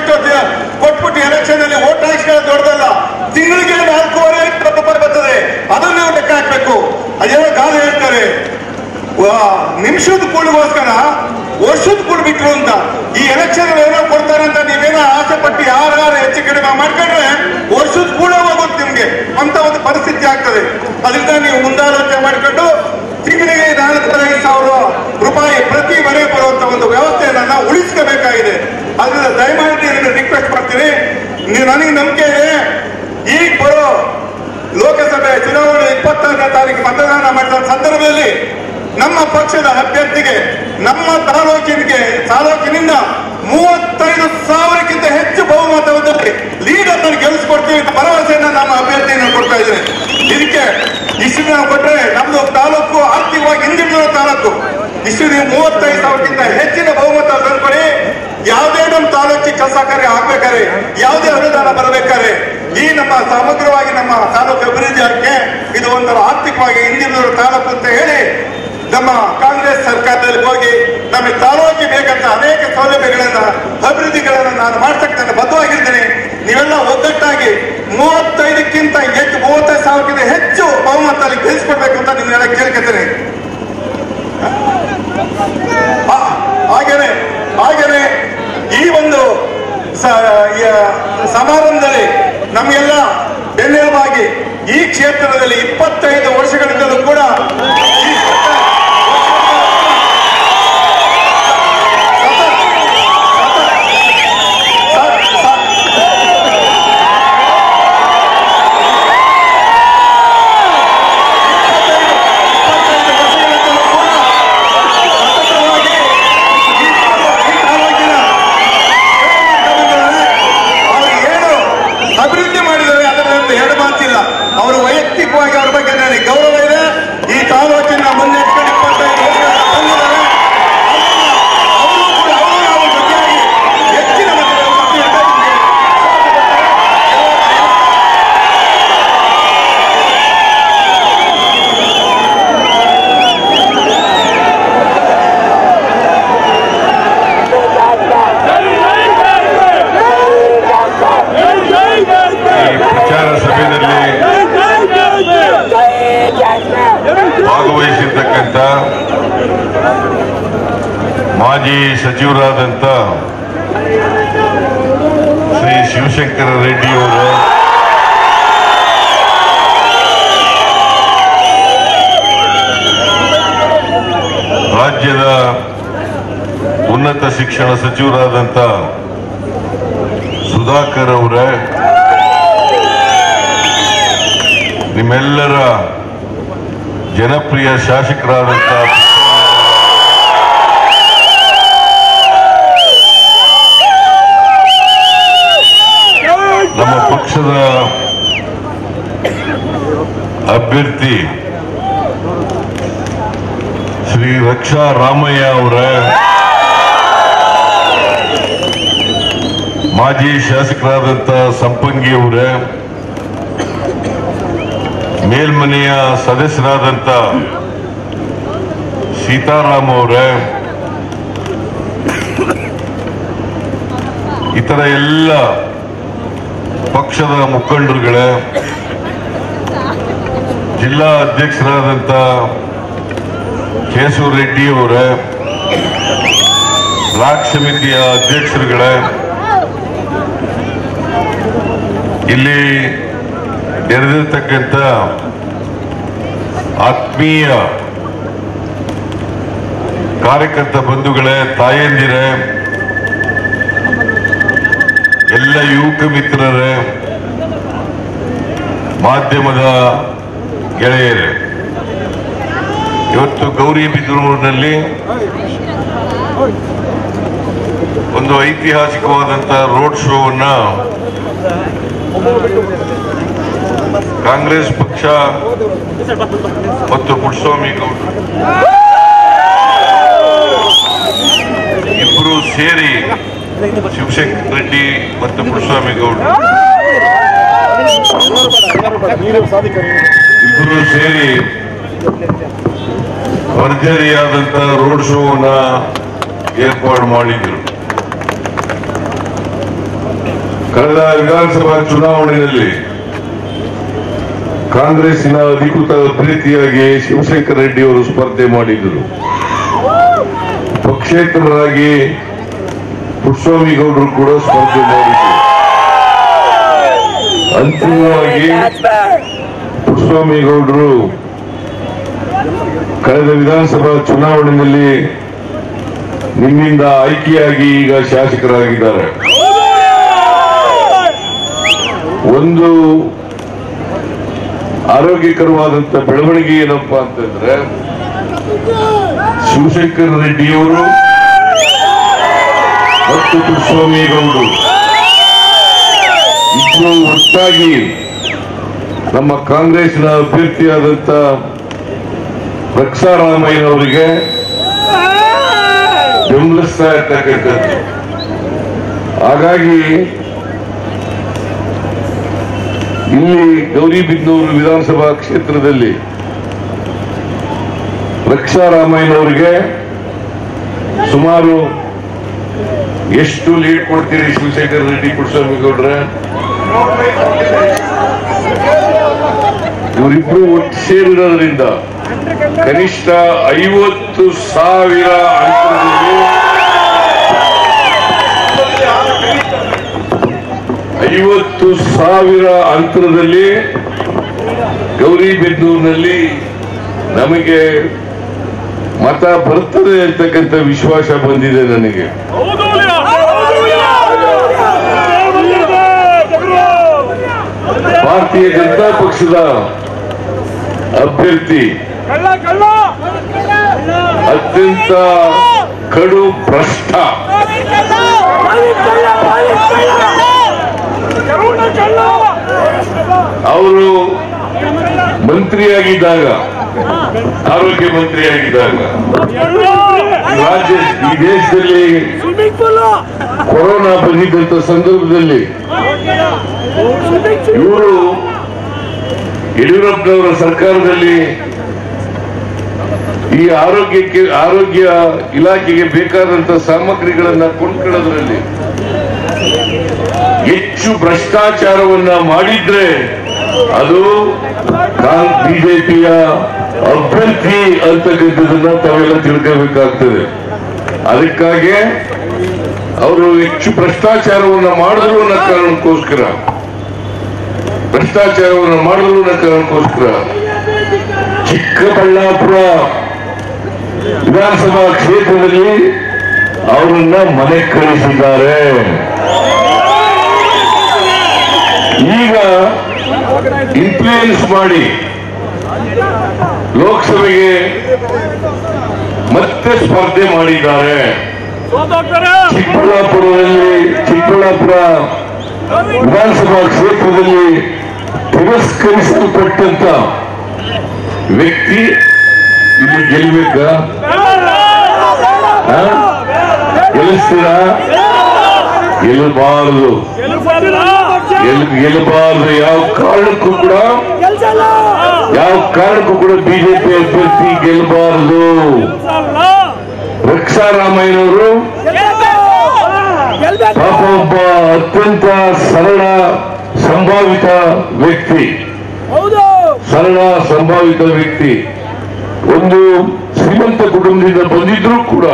ಕೊಟ್ಬಿಟ್ಟು ಎಲೆಕ್ಷನ್ ನಲ್ಲಿ ವೋಟ್ ಹಾಕ್ಸ್ಕೊಳ್ಳೋ ದೊಡ್ಡದಲ್ಲ. ತಿಂಗಳಿಗೆ 4,500 ರೂಪಾಯಿ ಬರ್ತದೆ. ಅದನ್ನ ನಾವು ಲೆಕ್ಕ ಹಾಕ್ಬೇಕು. ಅದೇನೋ ಗಾದೆ ಹೇಳ್ತಾರೆ, ನಿಮಿಷದ ಕೂಳಿಗೋಸ್ಕರ ವರ್ಷದ ಕೂಳು ಬಿಟ್ರು ಅಂತ. ಈ ಎಲೆಕ್ಷನ್ ಏನೋ ಕೊಡ್ತಾರೆ ಅಂತ ನೀವೇನೋ ಆಸೆ ಪಟ್ಟು ಯಾರು ಹೆಚ್ಚು ಕಡಿಮೆ ಮಾಡ್ಕೊಂಡ್ರೆ ವರ್ಷದ ಕೂಡ ಹೋಗುತ್ತೆ ನಿಮ್ಗೆ ಅಂತ ಒಂದು ಪರಿಸ್ಥಿತಿ ಆಗ್ತದೆ. ಅದರಿಂದ ನೀವು ಮುಂದಾಲೋಚನೆ ಮಾಡಿಕೊಂಡು ತಿಂಗಳಿಗೆ 4,500 ರೂಪಾಯಿ ಪ್ರತಿ ಮನೆ ಬರುವಂತ ಒಂದು ವ್ಯವಸ್ಥೆಯನ್ನ ನಾವು ಉಳಿಸ್ಕೋಬೇಕಾಗಿದೆ. ಅದರಿಂದ ದಯಮಾಡಿ ರಿಕ್ವೆಸ್ಟ್ ಮಾಡ್ತೀನಿ. ನನಗೆ ನಂಬಿಕೆ ಇದೆ, ಈಗ ಬರೋ ಲೋಕಸಭೆ ಚುನಾವಣೆ 26ನೇ ತಾರೀಕು ಮತದಾನ ಮಾಡಿದ ಸಂದರ್ಭದಲ್ಲಿ ನಮ್ಮ ಪಕ್ಷದ ಅಭ್ಯರ್ಥಿಗೆ ನಮ್ಮ ತಾಲೂಕಿನಿಂದ 35,000ಕ್ಕಿಂತ ಹೆಚ್ಚು ಬಹುಮತದಲ್ಲಿ ಲೀಡನ್ನು ಗೆಲ್ಲಿಸಿಕೊಡ್ತೀವಿ ಅಂತ ಭರವಸೆಯನ್ನ ನಮ್ಮ ಅಭ್ಯರ್ಥಿಯನ್ನು ಕೊಡ್ತಾ ಇದ್ದೇನೆ. ಇದಕ್ಕೆ ಇಷ್ಟು ನಾವು ಕೊಟ್ಟರೆ ನಮ್ದು ತಾಲೂಕು ಆರ್ಥಿಕವಾಗಿ ಹಿಂದಿರುವ ತಾಲೂಕು. ಇಷ್ಟು ನೀವು 35,000ಕ್ಕಿಂತ ಹೆಚ್ಚಿನ ಬಹುಮತ ತಂದ್ಕೊಡಿ. ಯಾವುದೇ ನಮ್ಮ ತಾಲೂಕಿಗೆ ಕೆಲಸ ಕಾರ್ಯ ಆಗ್ಬೇಕಾದ್ರೆ, ಯಾವುದೇ ಅನುದಾನ ಬರಬೇಕಾದ್ರೆ ಈ ನಮ್ಮ ಸಮಗ್ರವಾಗಿ ನಮ್ಮ ತಾಲೂಕು ಅಭಿವೃದ್ಧಿ ಆಗಕ್ಕೆ ಇದು ಒಂದು ಆರ್ಥಿಕವಾಗಿ ಹಿಂದಿರುವ ತಾಲೂಕು ಅಂತ ಹೇಳಿ ನಮ್ಮ ಕಾಂಗ್ರೆಸ್ ಸರ್ಕಾರದಲ್ಲಿ ಹೋಗಿ ನಮಗೆ ತಾಲೂಕಿಗೆ ಬೇಕಂತ ಅನೇಕ ಸೌಲಭ್ಯಗಳನ್ನ ಅಭಿವೃದ್ಧಿಗಳನ್ನ ನಾನು ಮಾಡ್ತಕ್ಕ ನಾನು ಬದ್ಧವಾಗಿರ್ತೇನೆ. ನೀವೆಲ್ಲ ಒಗ್ಗಟ್ಟಾಗಿ 35ಕ್ಕಿಂತ ಹೆಚ್ಚು 35,000ಕ್ಕಿಂತ ಹೆಚ್ಚು ಬಹುಮತದಲ್ಲಿ ಗೆಲ್ಲಿಸ್ಕೊಡ್ಬೇಕು ಅಂತ ನಿಮ್ಮೆಲ್ಲ ಕೇಳ್ಕೊತೇನೆ. ಹಾಗೇನೆ ಈ ಒಂದು ಸಮಾರಂಭದಲ್ಲಿ ನಮಗೆಲ್ಲ ಬೆನ್ನೆಲುಬಾಗಿ ಈ ಕ್ಷೇತ್ರದಲ್ಲಿ 25 ವರ್ಷಗಳಿಂದಲೂ ಕೂಡ ಅವರು ವೈಯಕ್ತಿಕವಾಗಿ ಅವ್ರ ಬಗ್ಗೆ ನನಗೆ ಗೌರವ ಇದೆ. ಈ ತಾಲೂಕಿನ ಮಾಜಿ ಸಚಿವರಾದಂಥ ಶ್ರೀ ಶಿವಶಂಕರ ರೆಡ್ಡಿ ಅವರು, ರಾಜ್ಯದ ಉನ್ನತ ಶಿಕ್ಷಣ ಸಚಿವರಾದಂಥ ಸುಧಾಕರ್ ಅವರೇ, ನಿಮ್ಮೆಲ್ಲರ ಜನಪ್ರಿಯ ಶಾಸಕರಾದಂಥ ನಮ್ಮ ಪಕ್ಷದ ಅಭ್ಯರ್ಥಿ ಶ್ರೀ ರಕ್ಷಾ ರಾಮಯ್ಯ ಅವರ, ಮಾಜಿ ಶಾಸಕರಾದಂಥ ಸಂಪಂಗಿ ಅವರ, ಮೇಲ್ಮನೆಯ ಸದಸ್ಯರಾದಂಥ ಸೀತಾರಾಮ್ ಅವರ, ಇತರ ಎಲ್ಲ ಪಕ್ಷದ ಮುಖಂಡರುಗಳೇ, ಜಿಲ್ಲಾ ಅಧ್ಯಕ್ಷರಾದಂಥ ಕೇಶವ ರೆಡ್ಡಿ ಅವರ, ಬ್ಲಾಕ್ ಸಮಿತಿಯ ಅಧ್ಯಕ್ಷರುಗಳೇ, ಇಲ್ಲಿ ನೆರೆದಿರ್ತಕ್ಕಂಥ ಆತ್ಮೀಯ ಕಾರ್ಯಕರ್ತ ಬಂಧುಗಳೇ, ತಾಯಂದಿರೇ, ಎಲ್ಲ ಯುವಕ ಮಿತ್ರರೇ, ಮಾಧ್ಯಮದ ಗೆಳೆಯರೇ, ಇವತ್ತು ಗೌರಿಬಿದನೂರಿನಲ್ಲಿ ಒಂದು ಐತಿಹಾಸಿಕವಾದಂಥ ರೋಡ್ ಶೋವನ್ನು ಕಾಂಗ್ರೆಸ್ ಪಕ್ಷ ಮತ್ತು ಪುಟ್ಟಸ್ವಾಮಿ ಗೌಡರು ಇಬ್ಬರು ಸೇರಿ, ಶಿವಶಂಕರ ರೆಡ್ಡಿ ಮತ್ತು ಪುಟ್ಟಸ್ವಾಮಿ ಗೌಡರು ಇಬ್ಬರು ಸೇರಿ ಭರ್ಜರಿಯಾದಂಥ ರೋಡ್ ಶೋವನ್ನ ಏರ್ಪಾಡು ಮಾಡಿದ್ರು. ಕಳೆದ ವಿಧಾನಸಭಾ ಚುನಾವಣೆಯಲ್ಲಿ ಕಾಂಗ್ರೆಸ್ಸಿನ ಅಧಿಕೃತ ಅಭ್ಯರ್ಥಿಯಾಗಿ ಶಿವಶಂಕರ ರೆಡ್ಡಿ ಅವರು ಸ್ಪರ್ಧೆ ಮಾಡಿದರು. ಪಕ್ಷೇತರರಾಗಿ ಪುಟ್ಟಸ್ವಾಮಿ ಗೌಡರು ಕೂಡ ಸ್ಪರ್ಧೆ ಮಾಡಿದರು. ಅಂತಿಮವಾಗಿ ಪುಟ್ಟಸ್ವಾಮಿ ಗೌಡರು ಕಳೆದ ವಿಧಾನಸಭಾ ಚುನಾವಣೆಯಲ್ಲಿ ನಿಮ್ಮಿಂದ ಆಯ್ಕೆಯಾಗಿ ಈಗ ಶಾಸಕರಾಗಿದ್ದಾರೆ. ಒಂದು ಆರೋಗ್ಯಕರವಾದಂತ ಬೆಳವಣಿಗೆ ಏನಪ್ಪಾ ಅಂತಂದ್ರೆ, ಶಿವಶಂಕರ ರೆಡ್ಡಿಯವರು ಮತ್ತು ಪುಟ್ಟಸ್ವಾಮಿ ಗೌಡರು ಇಬ್ಬರು ಒಟ್ಟಾಗಿ ನಮ್ಮ ಕಾಂಗ್ರೆಸ್ನ ಅಭ್ಯರ್ಥಿಯಾದಂತ ರಕ್ಷಾ ರಾಮಯ್ಯನವರಿಗೆ ಬೆಂಬಲಿಸ್ತಾ ಇರ್ತಕ್ಕಂಥದ್ದು. ಹಾಗಾಗಿ ಇಲ್ಲಿ ಗೌರಿಬಿದನೂರು ವಿಧಾನಸಭಾ ಕ್ಷೇತ್ರದಲ್ಲಿ ರಕ್ಷಾ ರಾಮಯ್ಯನವರಿಗೆ ಸುಮಾರು ಎಷ್ಟು ಲೀಡ್ ಕೊಡ್ತೀರಿ ಶಿವಶಂಕರ ರೆಡ್ಡಿ, ಪುಟ್ಟಸ್ವಾಮಿ ಗೌಡ್ರೆ? ಇವರಿಬ್ರು ಒಟ್ಟು ಸೇರಿರೋದ್ರಿಂದ ಕನಿಷ್ಠ 50,000 ಅಂತರದಲ್ಲಿ 50,000 ಅಂತರದಲ್ಲಿ ಗೌರಿಬಿದನೂರಿನಲ್ಲಿ ನಮಗೆ ಮತ ಬರ್ತದೆ ಅಂತಕ್ಕಂಥ ವಿಶ್ವಾಸ ಬಂದಿದೆ ನನಗೆ. ಭಾರತೀಯ ಜನತಾ ಪಕ್ಷದ ಅಭ್ಯರ್ಥಿ ಅತ್ಯಂತ ಕಡು ಭ್ರಷ್ಟ, ಅವರು ಮಂತ್ರಿಯಾಗಿದ್ದಾಗ, ಆರೋಗ್ಯ ಮಂತ್ರಿಯಾಗಿದ್ದಾಗ ಈ ದೇಶದಲ್ಲಿ ಕೊರೋನಾ ಬಂದಿದ್ದಂತ ಸಂದರ್ಭದಲ್ಲಿ ಇವರು ಯಡಿಯೂರಪ್ಪನವರ ಸರ್ಕಾರದಲ್ಲಿ ಈ ಆರೋಗ್ಯ ಇಲಾಖೆಗೆ ಬೇಕಾದಂತ ಸಾಮಗ್ರಿಗಳನ್ನ ಕೊಂಡ್ಕೊಳ್ಳೋದ್ರಲ್ಲಿ ಹೆಚ್ಚು ಭ್ರಷ್ಟಾಚಾರವನ್ನ ಮಾಡಿದ್ರೆ ಅದು ಬಿಜೆಪಿಯ ಅಭ್ಯರ್ಥಿ ಅಂತಕ್ಕಂಥದನ್ನ ತಾವೆಲ್ಲ ತಿಳ್ಕೋಬೇಕಾಗ್ತದೆ. ಅದಕ್ಕಾಗಿ ಅವರು ಹೆಚ್ಚು ಭ್ರಷ್ಟಾಚಾರವನ್ನು ಮಾಡಿದ್ರು ಅನ್ನೋ ಕಾರಣಕ್ಕೋಸ್ಕರ ಚಿಕ್ಕಬಳ್ಳಾಪುರ ವಿಧಾನಸಭಾ ಕ್ಷೇತ್ರದಲ್ಲಿ ಅವರನ್ನ ಮನೆ ಕಳಿಸಿದ್ದಾರೆ. ಈಗ ಇನ್ಫ್ಲೂಯೆನ್ಸ್ ಮಾಡಿ ಲೋಕಸಭೆಗೆ ಮತ್ತೆ ಸ್ಪರ್ಧೆ ಮಾಡಿದ್ದಾರೆ. ಚಿಕ್ಕಬಳ್ಳಾಪುರ ವಿಧಾನಸಭಾ ಕ್ಷೇತ್ರದಲ್ಲಿ ತಿರಸ್ಕರಿಸಲ್ಪಟ್ಟಂತ ವ್ಯಕ್ತಿ ಇಲ್ಲಿ ಗೆಲ್ಲಬೇಕಾ? ಗೆಲ್ಲಿಸ್ತೀರಾ? ಗೆಲ್ಲಬಾರದು. ಯಾವ ಕಾರಣಕ್ಕೂ ಕೂಡ ಬಿಜೆಪಿ ಅಭ್ಯರ್ಥಿ ಗೆಲ್ಲಬಾರದು. ರಕ್ಷಾರಾಮಯ್ಯನವರು ಪಾಪ ಒಬ್ಬ ಅತ್ಯಂತ ಸರಳ ಸಂಭಾವಿತ ವ್ಯಕ್ತಿ, ಒಂದು ಶ್ರೀಮಂತ ಕುಟುಂಬದಿಂದ ಬಂದಿದ್ರು ಕೂಡ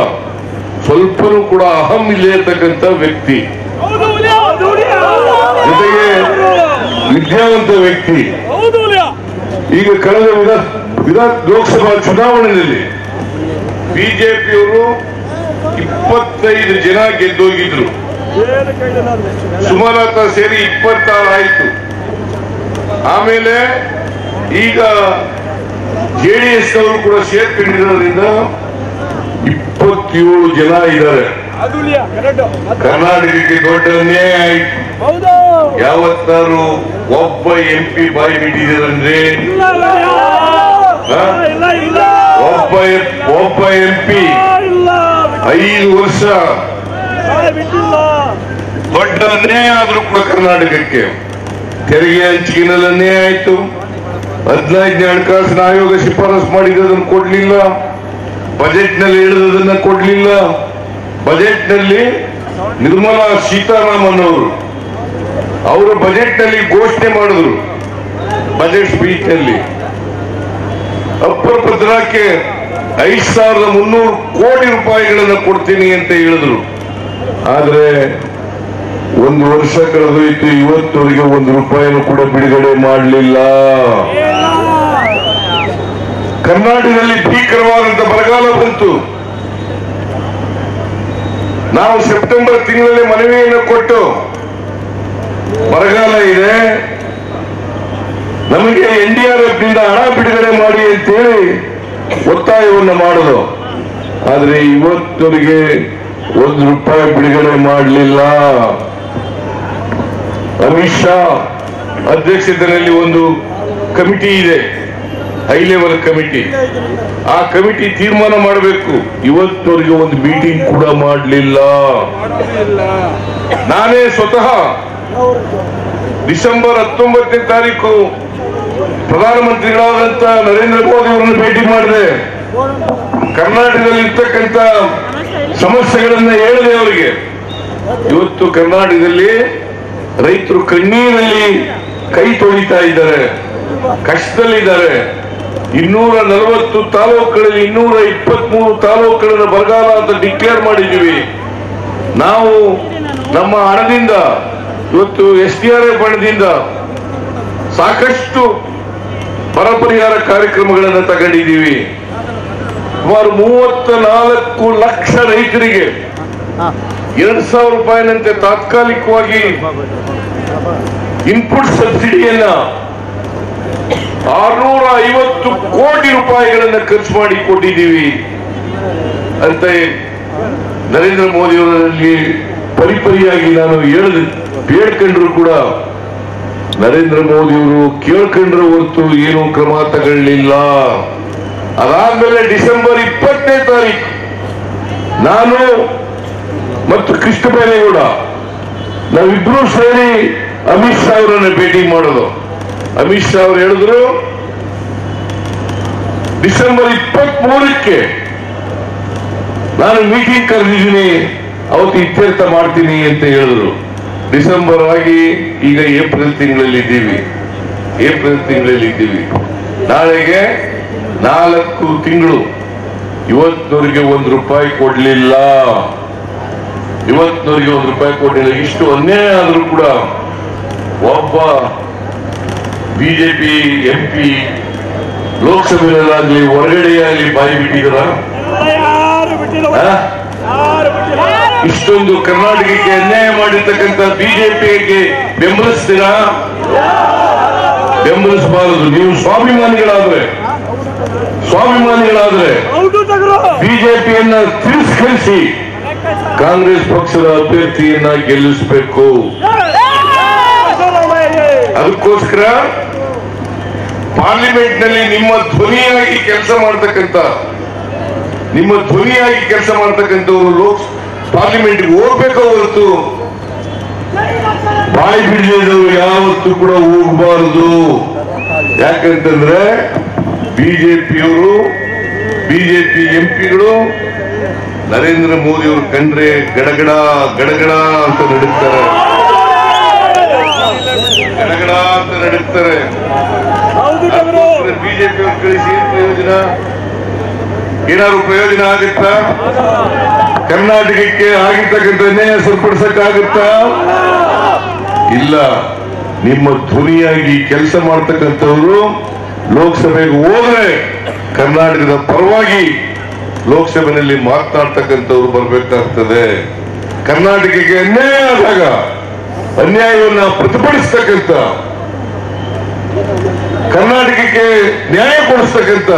ಸ್ವಲ್ಪನೂ ಕೂಡ ಅಹಂ ಇಲ್ಲೇ ಇರ್ತಕ್ಕಂಥ ವ್ಯಕ್ತಿ, ಜೊತೆಗೆ ವಿದ್ಯಾವಂತ ವ್ಯಕ್ತಿ. ಈಗ ಕಳೆದ ಲೋಕಸಭಾ ಚುನಾವಣೆಯಲ್ಲಿ ಬಿಜೆಪಿಯವರು 25 ಜನ ಗೆದ್ದೋಗಿದ್ರು. ಸುಮಲತಾ ಸೇರಿ 26 ಆಯಿತು. ಆಮೇಲೆ ಈಗ ಜೆಡಿಎಸ್ ಅವರು ಕೂಡ ಸೇರ್ಕೊಂಡಿರೋದ್ರಿಂದ 27 ಜನ ಇದ್ದಾರೆ. ಕರ್ನಾಟಕಕ್ಕೆ ದೊಡ್ಡ ಅನ್ಯಾಯ ಆಯಿತು. ಯಾವತ್ತಾರು ಒಬ್ಬ MP ಬಾಯಿ ಬಿಟ್ಟಿದ್ದಾರಂದ್ರೆ ಒಬ್ಬ MP 5 ವರ್ಷ ದೊಡ್ಡ ಅನ್ಯಾಯ ಆದ್ರೂ ಕೂಡ ಕರ್ನಾಟಕಕ್ಕೆ ತೆರಿಗೆ ಹಂಚಿಕೆನಲ್ಲಿ ಅನ್ಯಾಯ ಆಯ್ತು. 15ನೇ ಹಣಕಾಸಿನ ಆಯೋಗ ಶಿಫಾರಸು ಮಾಡಿದ್ದನ್ನು ಕೊಡ್ಲಿಲ್ಲ, ಬಜೆಟ್ ನಲ್ಲಿ ಹೇಳಿದದನ್ನ ಕೊಡ್ಲಿಲ್ಲ. ಬಜೆಟ್ ನಲ್ಲಿ ನಿರ್ಮಲಾ ಸೀತಾರಾಮನ್ ಅವರು ಅವರ ಬಜೆಟ್ ನಲ್ಲಿ ಘೋಷಣೆ ಮಾಡಿದ್ರು. ಬಜೆಟ್ ಸ್ಪೀಚ್ ನಲ್ಲಿ ಅಪ್ಪರ್ ಭದ್ರಾಕ್ಕೆ 5300 ಕೋಟಿ ರೂಪಾಯಿಗಳನ್ನು ಕೊಡ್ತೀನಿ ಅಂತ ಹೇಳಿದ್ರು. ಆದ್ರೆ 1 ವರ್ಷ ಕಳೆದೋಯ್ತು, ಇವತ್ತವರೆಗೆ 1 ರೂಪಾಯಿನೂ ಕೂಡ ಬಿಡುಗಡೆ ಮಾಡಲಿಲ್ಲ. ಕರ್ನಾಟಕದಲ್ಲಿ ಭೀಕರವಾದಂತ ಬರಗಾಲ ಬಂತು. ನಾವು ಸೆಪ್ಟೆಂಬರ್ ತಿಂಗಳಲ್ಲಿ ಮನವಿಯನ್ನು ಕೊಟ್ಟು ಬರಗಾಲ ಇದೆ, ನಮಗೆ NDRF ನಿಂದ ಹಣ ಬಿಡುಗಡೆ ಮಾಡಿ ಅಂತೇಳಿ ಒತ್ತಾಯವನ್ನು ಮಾಡೋದು. ಆದ್ರೆ ಇವತ್ತವರೆಗೆ 1 ರೂಪಾಯಿ ಬಿಡುಗಡೆ ಮಾಡಲಿಲ್ಲ. ಅಮಿತ್ ಶಾ ಅಧ್ಯಕ್ಷತೆಯಲ್ಲಿ ಒಂದು ಕಮಿಟಿ ಇದೆ, ಹೈ ಲೆವೆಲ್ ಕಮಿಟಿ. ಆ ಕಮಿಟಿ ತೀರ್ಮಾನ ಮಾಡಬೇಕು. ಇವತ್ತವರೆಗೆ ಒಂದು ಮೀಟಿಂಗ್ ಕೂಡ ಮಾಡಲಿಲ್ಲ. ನಾನೇ ಸ್ವತಃ ಡಿಸೆಂಬರ್ 19ನೇ ತಾರೀಕು ಪ್ರಧಾನಮಂತ್ರಿಗಳಾದಂತ ನರೇಂದ್ರ ಮೋದಿ ಅವರನ್ನು ಭೇಟಿ ಮಾಡಿದೆ. ಕರ್ನಾಟಕದಲ್ಲಿ ಇರ್ತಕ್ಕಂಥ ಸಮಸ್ಯೆಗಳನ್ನ ಹೇಳಿದೆ ಅವರಿಗೆ. ಇವತ್ತು ಕರ್ನಾಟಕದಲ್ಲಿ ರೈತರು ಕಣ್ಣೀರಲ್ಲಿ ಕೈ ತೊಳಿತಾ ಇದ್ದಾರೆ, ಕಷ್ಟದಲ್ಲಿದ್ದಾರೆ. 240 ತಾಲೂಕುಗಳಲ್ಲಿ 223 ತಾಲೂಕುಗಳನ್ನು ಬರಗಾಲ ಅಂತ ಡಿಕ್ಲೇರ್ ಮಾಡಿದ್ದೀವಿ. ನಾವು ನಮ್ಮ ಹಣದಿಂದ ಇವತ್ತು SDRF ಹಣದಿಂದ ಸಾಕಷ್ಟು ಬರ ಪರಿಹಾರ ಕಾರ್ಯಕ್ರಮಗಳನ್ನು ತಗೊಂಡಿದ್ದೀವಿ. ಸುಮಾರು 34 ಲಕ್ಷ ರೈತರಿಗೆ 2,000 ರೂಪಾಯಿನಂತೆ ತಾತ್ಕಾಲಿಕವಾಗಿ ಇನ್ಪುಟ್ ಸಬ್ಸಿಡಿಯನ್ನ 650 ಕೋಟಿ ರೂಪಾಯಿಗಳನ್ನ ಖರ್ಚು ಮಾಡಿ ಕೊಟ್ಟಿದ್ದೀವಿ ಅಂತ ನರೇಂದ್ರ ಮೋದಿ ಅವರಲ್ಲಿ ಪರಿಪರಿಯಾಗಿ ನಾನು ಬೇಡ್ಕೊಂಡ್ರು ಕೂಡ ನರೇಂದ್ರ ಮೋದಿ ಅವರು ಕೇಳ್ಕೊಂಡ್ರೆ ಹೊರತು ಏನೂ ಕ್ರಮ ತಗೊಳ್ಳಿಲ್ಲ. ಅದಾದ್ಮೇಲೆ ಡಿಸೆಂಬರ್ 20ನೇ ತಾರೀಕು ನಾನು ಮತ್ತು ಕೃಷ್ಣ ಬೈರೇಗೌಡ ನಾವಿಬ್ರು ಸೇರಿ ಅಮಿತ್ ಶಾ ಅವರನ್ನ ಭೇಟಿ ಮಾಡೋದು. ಅಮಿತ್ ಶಾ ಅವರು ಹೇಳಿದ್ರು ಡಿಸೆಂಬರ್ 23ಕ್ಕೆ ನಾನು ಮೀಟಿಂಗ್ ಕರೆದಿದ್ದೀನಿ, ಅವತ್ತು ಇತ್ಯರ್ಥ ಮಾಡ್ತೀನಿ ಅಂತ ಹೇಳಿದ್ರು. ಡಿಸೆಂಬರ್ ಆಗಿ ಈಗ ಏಪ್ರಿಲ್ ತಿಂಗಳಲ್ಲಿ ಇದ್ದೀವಿ. ನಾಳೆಗೆ 4 ತಿಂಗಳು ಇವತ್ತಿನವರಿಗೆ ₹1 ಕೊಡ್ಲಿಲ್ಲ. ಇವತ್ತಿನವರಿಗೆ ₹1 ಕೊಡ್ಲಿಲ್ಲ. ಇಷ್ಟು ಅನ್ಯಾಯ ಆದ್ರೂ ಕೂಡ ಒಬ್ಬ ಬಿಜೆಪಿ MP ಲೋಕಸಭೆಯಲ್ಲಾಗ್ಲಿ ಹೊರಗಡೆಯಾಗಲಿ ಬಾಯಿ ಬಿಟ್ಟಿದ್ರ? ಇಷ್ಟೊಂದು ಕರ್ನಾಟಕಕ್ಕೆ ಅನ್ಯಾಯ ಮಾಡಿರ್ತಕ್ಕಂಥ ಬಿಜೆಪಿಗೆ ಬೆಂಬಲಿಸ್ತೀರಾ? ಬೆಂಬಲಿಸಬಾರದು. ನೀವು ಸ್ವಾಭಿಮಾನಿಗಳಾದ್ರೆ ಬಿಜೆಪಿಯನ್ನ ತಿರಸ್ಕರಿಸಿ ಕಾಂಗ್ರೆಸ್ ಪಕ್ಷದ ಅಭ್ಯರ್ಥಿಯನ್ನ ಗೆಲ್ಲಿಸಬೇಕು. ಅದಕ್ಕೋಸ್ಕರ ಪಾರ್ಲಿಮೆಂಟ್ ನಲ್ಲಿ ನಿಮ್ಮ ಧ್ವನಿಯಾಗಿ ಕೆಲಸ ಮಾಡ್ತಕ್ಕಂಥವ್ರು ಪಾರ್ಲಿಮೆಂಟ್ಗೆ ಹೋಗ್ಬೇಕು ಹೊರತು ಬಾಯಿ ಬಿಡಲಿದ್ದವರು ಯಾವತ್ತೂ ಕೂಡ ಹೋಗಬಾರದು. ಯಾಕಂತಂದ್ರೆ ಬಿಜೆಪಿಯವರು ಬಿಜೆಪಿ MPಗಳು ನರೇಂದ್ರ ಮೋದಿ ಅವರು ಕಂಡ್ರೆ ಗಡಗಡ ಗಡಗಡ ಅಂತ ನಡುತ್ತಾರೆ. ಬಿಜೆಪಿ ಅವರು ಕಳಿಸಿ ಏನಾದ್ರು ಪ್ರಯೋಜನ ಆಗುತ್ತಾ? ಕರ್ನಾಟಕಕ್ಕೆ ಆಗಿರ್ತಕ್ಕಂಥ ನ್ಯಾಯ ಸರಿಪಡಿಸಕ್ಕಾಗುತ್ತಾ? ಇಲ್ಲ. ನಿಮ್ಮ ಧ್ವನಿಯಾಗಿ ಕೆಲಸ ಮಾಡ್ತಕ್ಕಂಥವ್ರು ಲೋಕಸಭೆಗೆ ಹೋದ್ರೆ ಕರ್ನಾಟಕದ ಪರವಾಗಿ ಲೋಕಸಭೆಯಲ್ಲಿ ಮಾತನಾಡ್ತಕ್ಕಂಥವ್ರು ಬರ್ಬೇಕಾಗ್ತದೆ. ಕರ್ನಾಟಕಕ್ಕೆ ಅನ್ಯಾಯ ಆದಾಗ ಅನ್ಯಾಯವನ್ನ ಪ್ರತಿಭಟಿಸ್ತಕ್ಕಂಥ, ಕರ್ನಾಟಕಕ್ಕೆ ನ್ಯಾಯ ಕೊಡಿಸ್ತಕ್ಕಂಥ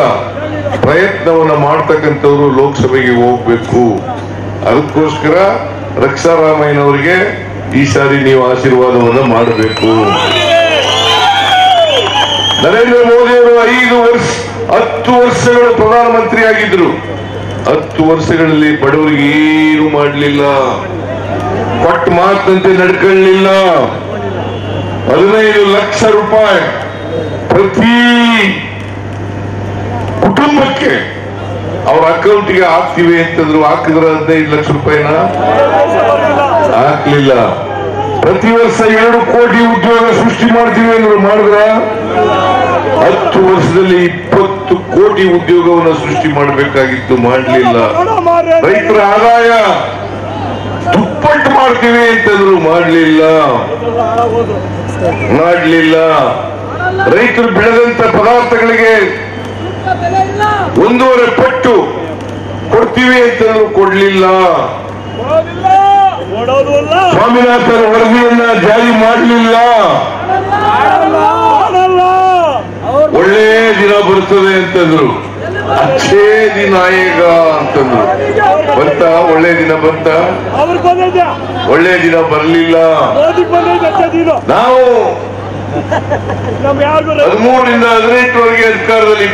ಪ್ರಯತ್ನವನ್ನ ಮಾಡ್ತಕ್ಕಂಥವ್ರು ಲೋಕಸಭೆಗೆ ಹೋಗ್ಬೇಕು. ಅದಕ್ಕೋಸ್ಕರ ರಕ್ಷಾರಾಮಯ್ಯನವರಿಗೆ ಈ ಸಾರಿ ನೀವು ಆಶೀರ್ವಾದವನ್ನ ಮಾಡಬೇಕು. ನರೇಂದ್ರ ಮೋದಿ ಅವರು 10 ವರ್ಷಗಳು ಪ್ರಧಾನಮಂತ್ರಿ ಆಗಿದ್ರು. 10 ವರ್ಷಗಳಲ್ಲಿ ಬಡವರಿಗೆ ಏನು ಮಾಡಲಿಲ್ಲ. ಕೊಟ್ಟ ಮಾತಂತೆ ನಡ್ಕೊಳ್ಳಿಲ್ಲ. 15 ಲಕ್ಷ ರೂಪಾಯಿ ಪ್ರತಿ ಕುಟುಂಬಕ್ಕೆ ಅವ್ರ ಅಕೌಂಟ್ಗೆ ಹಾಕ್ತಿವಿ ಅಂತಂದ್ರು. ಹಾಕಿದ್ರ 15 ಲಕ್ಷ ರೂಪಾಯಿನ ಹಾಕ್ಲಿಲ್ಲ. ಪ್ರತಿ ವರ್ಷ 2 ಕೋಟಿ ಉದ್ಯೋಗ ಸೃಷ್ಟಿ ಮಾಡ್ತೀವಿ ಅಂದ್ರೆ ಮಾಡಿದ್ರ 10 ವರ್ಷದಲ್ಲಿ 20 ಕೋಟಿ ಉದ್ಯೋಗವನ್ನು ಸೃಷ್ಟಿ ಮಾಡಬೇಕಾಗಿತ್ತು, ಮಾಡಲಿಲ್ಲ. ರೈತರ ಆದಾಯ ದುಪ್ಪಟ್ಟು ಮಾಡ್ತೀವಿ ಅಂತಂದ್ರು, ಮಾಡಲಿಲ್ಲ. ರೈತರು ಬೆಳೆದಂತ ಪದಾರ್ಥಗಳಿಗೆ 1.5 ಪಟ್ಟು ಕೊಡ್ತೀವಿ ಅಂತಂದ್ರು, ಕೊಡ್ಲಿಲ್ಲ. ಸ್ವಾಮಿನಾಥನ್ ವರದಿಯನ್ನ ಜಾರಿ ಮಾಡಲಿಲ್ಲ. ಒಳ್ಳೆ ದಿನ ಬರ್ತದೆ ಅಂತಂದ್ರು, ಅಚ್ಚೇ ದಿನ ಆಯೇಗ ಅಂತಂದ್ರು. ಬಂತ? ಒಳ್ಳೆ ದಿನ ಬಂತ? ಒಳ್ಳೆ ದಿನ ಬರಲಿಲ್ಲ. ನಾವು 13ರಿಂದ 18ವರೆಗೆ ಅಧಿಕಾರದಲ್ಲಿ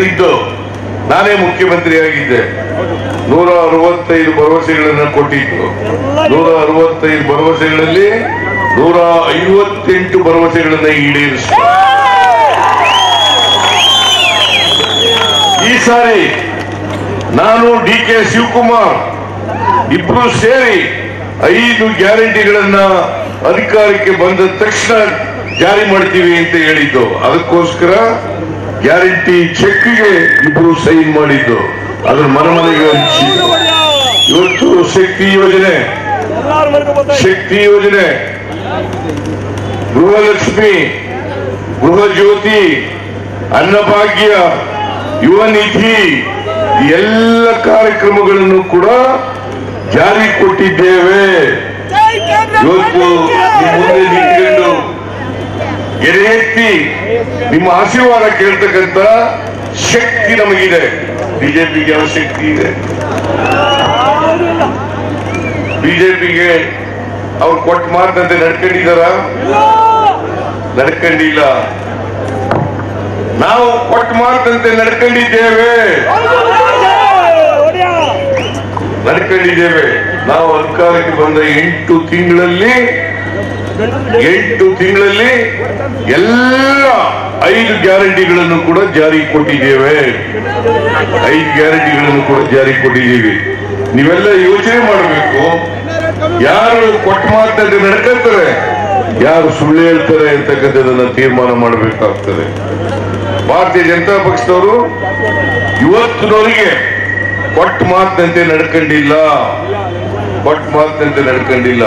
ಇದ್ದು ನಾನೇ ಮುಖ್ಯಮಂತ್ರಿ ಆಗಿದ್ದೆ. 165 ಭರವಸೆಗಳನ್ನು ಕೊಟ್ಟಿದ್ದು. 165 ಭರವಸೆಗಳಲ್ಲಿ 158 ಭರವಸೆಗಳನ್ನ ಈಡೇರಿಸಿ ಈ ಸಾರಿ ನಾನು DK ಶಿವಕುಮಾರ್ ಇಬ್ರು ಸೇರಿ 5 ಗ್ಯಾರಂಟಿಗಳನ್ನ ಅಧಿಕಾರಕ್ಕೆ ಬಂದ ತಕ್ಷಣ ಜಾರಿ ಮಾಡ್ತೀವಿ ಅಂತ ಹೇಳಿದ್ದು. ಅದಕ್ಕೋಸ್ಕರ ಗ್ಯಾರಂಟಿ ಚೆಕ್ಗೆ ಇಬ್ರು ಸೈನ್ ಮಾಡಿದ್ದು. ಅದ್ರ ಮನೆಗೆ ಹಂಚಿದ್ದು. ಇವತ್ತು ಶಕ್ತಿ ಯೋಜನೆ, ಗೃಹಲಕ್ಷ್ಮಿ, ಗೃಹ ಜ್ಯೋತಿ, ಅನ್ನಭಾಗ್ಯ, ಯುವ ನಿಧಿ ಎಲ್ಲ ಕಾರ್ಯಕ್ರಮಗಳನ್ನು ಕೂಡ ಜಾರಿ ಕೊಟ್ಟಿದ್ದೇವೆ. ಇವತ್ತು ಮುಂದೆ ನಿಂತ್ಕೊಂಡು ಎದೆ ಎತ್ತಿ ನಿಮ್ಮ ಆಶೀರ್ವಾದ ಕೇಳ್ತಕ್ಕಂಥ ಶಕ್ತಿ ನಮಗಿದೆ. ಬಿಜೆಪಿಗೆ ಯಾವ ಶಕ್ತಿ ಇದೆ? ಬಿಜೆಪಿಗೆ ಅವ್ರು ಕೊಟ್ಟ ಮಾತಂತೆ ನಡ್ಕೊಂಡಿದ್ದಾರ? ನಡ್ಕೊಂಡಿಲ್ಲ. ನಾವು ಕೊಟ್ಟ ಮಾತಂತೆ ನಡ್ಕೊಂಡಿದ್ದೇವೆ. ನಾವು ಅಧಿಕಾರಕ್ಕೆ ಬಂದ 8 ತಿಂಗಳಲ್ಲಿ ಎಲ್ಲ 5 ಗ್ಯಾರಂಟಿಗಳನ್ನು ಕೂಡ ಜಾರಿ ಕೊಟ್ಟಿದ್ದೇವೆ. 5 ಗ್ಯಾರಂಟಿಗಳನ್ನು ಕೂಡ ಜಾರಿ ಕೊಟ್ಟಿದ್ದೀವಿ. ನೀವೆಲ್ಲ ಯೋಚನೆ ಮಾಡಬೇಕು. ಯಾರು ಕೊಟ್ಟ ಮಾತಂತೆ ನಡ್ಕೊಳ್ತಾರೆ, ಯಾರು ಸುಳ್ಳು ಹೇಳ್ತಾರೆ ಅಂತಕ್ಕಂಥದನ್ನ ತೀರ್ಮಾನ ಮಾಡಬೇಕಾಗ್ತದೆ. ಭಾರತೀಯ ಜನತಾ ಪಕ್ಷದವರು ಇವತ್ತಿನವರಿಗೆ ಕೊಟ್ಟ ಮಾತಿನಂತೆ ನಡ್ಕೊಂಡಿಲ್ಲ.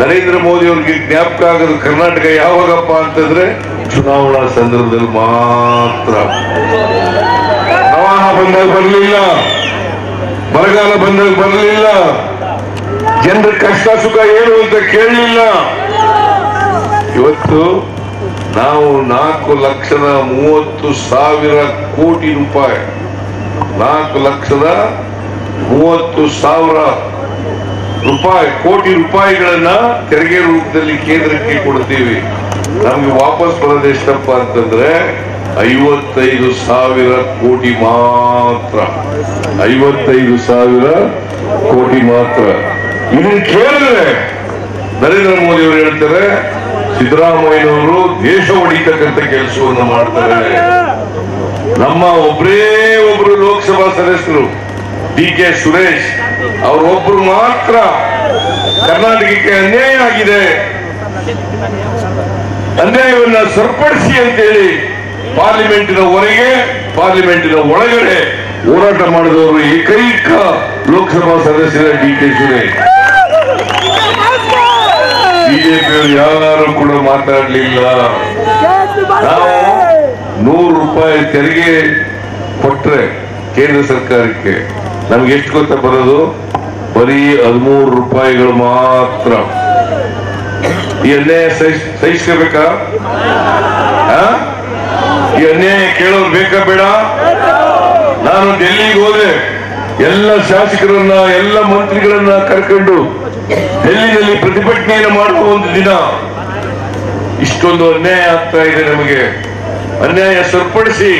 ನರೇಂದ್ರ ಮೋದಿ ಅವ್ರಿಗೆ ಜ್ಞಾಪಕ ಆಗೋದು ಕರ್ನಾಟಕ ಯಾವಾಗಪ್ಪ ಅಂತಂದ್ರೆ ಚುನಾವಣಾ ಸಂದರ್ಭದಲ್ಲಿ ಮಾತ್ರ. ಪ್ರವಾಹ ಬಂದಾಗ ಬರಲಿಲ್ಲ, ಬರಗಾಲ ಬಂದಾಗ ಬರಲಿಲ್ಲ, ಜನರ ಕಷ್ಟ ಸುಖ ಏನು ಅಂತ ಕೇಳಲಿಲ್ಲ. ಇವತ್ತು ನಾವು 4,30,000 ಕೋಟಿ ರೂಪಾಯಿ 4,30,000 ಕೋಟಿ ರೂಪಾಯಿಗಳನ್ನ ತೆರಿಗೆ ರೂಪದಲ್ಲಿ ಕೇಂದ್ರಕ್ಕೆ ಕೊಡ್ತೀವಿ. ನಮ್ಗೆ ವಾಪಸ್ ಬರೋದು ಎಷ್ಟಪ್ಪ ಅಂತಂದ್ರೆ 55,000 ಕೋಟಿ ಮಾತ್ರ. 55,000 ಕೋಟಿ ಮಾತ್ರ. ಇದನ್ನ ಕೇಳಿದ್ರೆ ನರೇಂದ್ರ ಮೋದಿ ಅವರು ಹೇಳ್ತಾರೆ ಸಿದ್ದರಾಮಯ್ಯನವರು ದೇಶ ಹೊಡಿತಕ್ಕಂಥ ಕೆಲಸವನ್ನು ಮಾಡ್ತಾರೆ. ನಮ್ಮ ಒಬ್ರು ಲೋಕಸಭಾ ಸದಸ್ಯರು DK ಸುರೇಶ್ ಅವರೊಬ್ರು ಮಾತ್ರ ಕರ್ನಾಟಕಕ್ಕೆ ಅನ್ಯಾಯ ಆಗಿದೆ, ಅನ್ಯಾಯವನ್ನ ಸರಿಪಡಿಸಿ ಅಂತೇಳಿ ಪಾರ್ಲಿಮೆಂಟಿನ ಹೊರಗೆ ಪಾರ್ಲಿಮೆಂಟಿನ ಒಳಗಡೆ ಹೋರಾಟ ಮಾಡಿದವರು ಏಕೈಕ ಲೋಕಸಭಾ ಸದಸ್ಯರ DK ಸುರೇಶ್. ಬಿಜೆಪಿಯವರು ಯಾರು ಕೂಡ ಮಾತಾಡಲಿಲ್ಲ. ನಾವು 100 ರೂಪಾಯಿ ತೆರಿಗೆ ಕೊಟ್ರೆ ಕೇಂದ್ರ ಸರ್ಕಾರಕ್ಕೆ ನಮ್ಗೆ ಎಷ್ಟು ಗೊತ್ತಾ ಬರೋದು? ಬರೀ 13 ರೂಪಾಯಿಗಳು ಮಾತ್ರ. ಈ ಅನ್ಯಾಯ ಸಹಿಸ್ಕೋಬೇಕಾ? ಈ ಅನ್ಯಾಯ ಕೇಳೋರು ಬೇಕಾ ಬೇಡ? ನಾನು ಡೆಲ್ಲಿಗೆ ಹೋದೆ, ಎಲ್ಲ ಶಾಸಕರನ್ನ ಎಲ್ಲ ಮಂತ್ರಿಗಳನ್ನ ಕರ್ಕೊಂಡು ಡೆಲ್ಲಿನಲ್ಲಿ ಪ್ರತಿಭಟನೆಯನ್ನು ಮಾಡುವ ಒಂದು ದಿನ. ಇಷ್ಟೊಂದು ಅನ್ಯಾಯ ಆಗ್ತಾ ಇದೆ ನಮಗೆ, ಅನ್ಯಾಯ ಸರಿಪಡಿಸಿ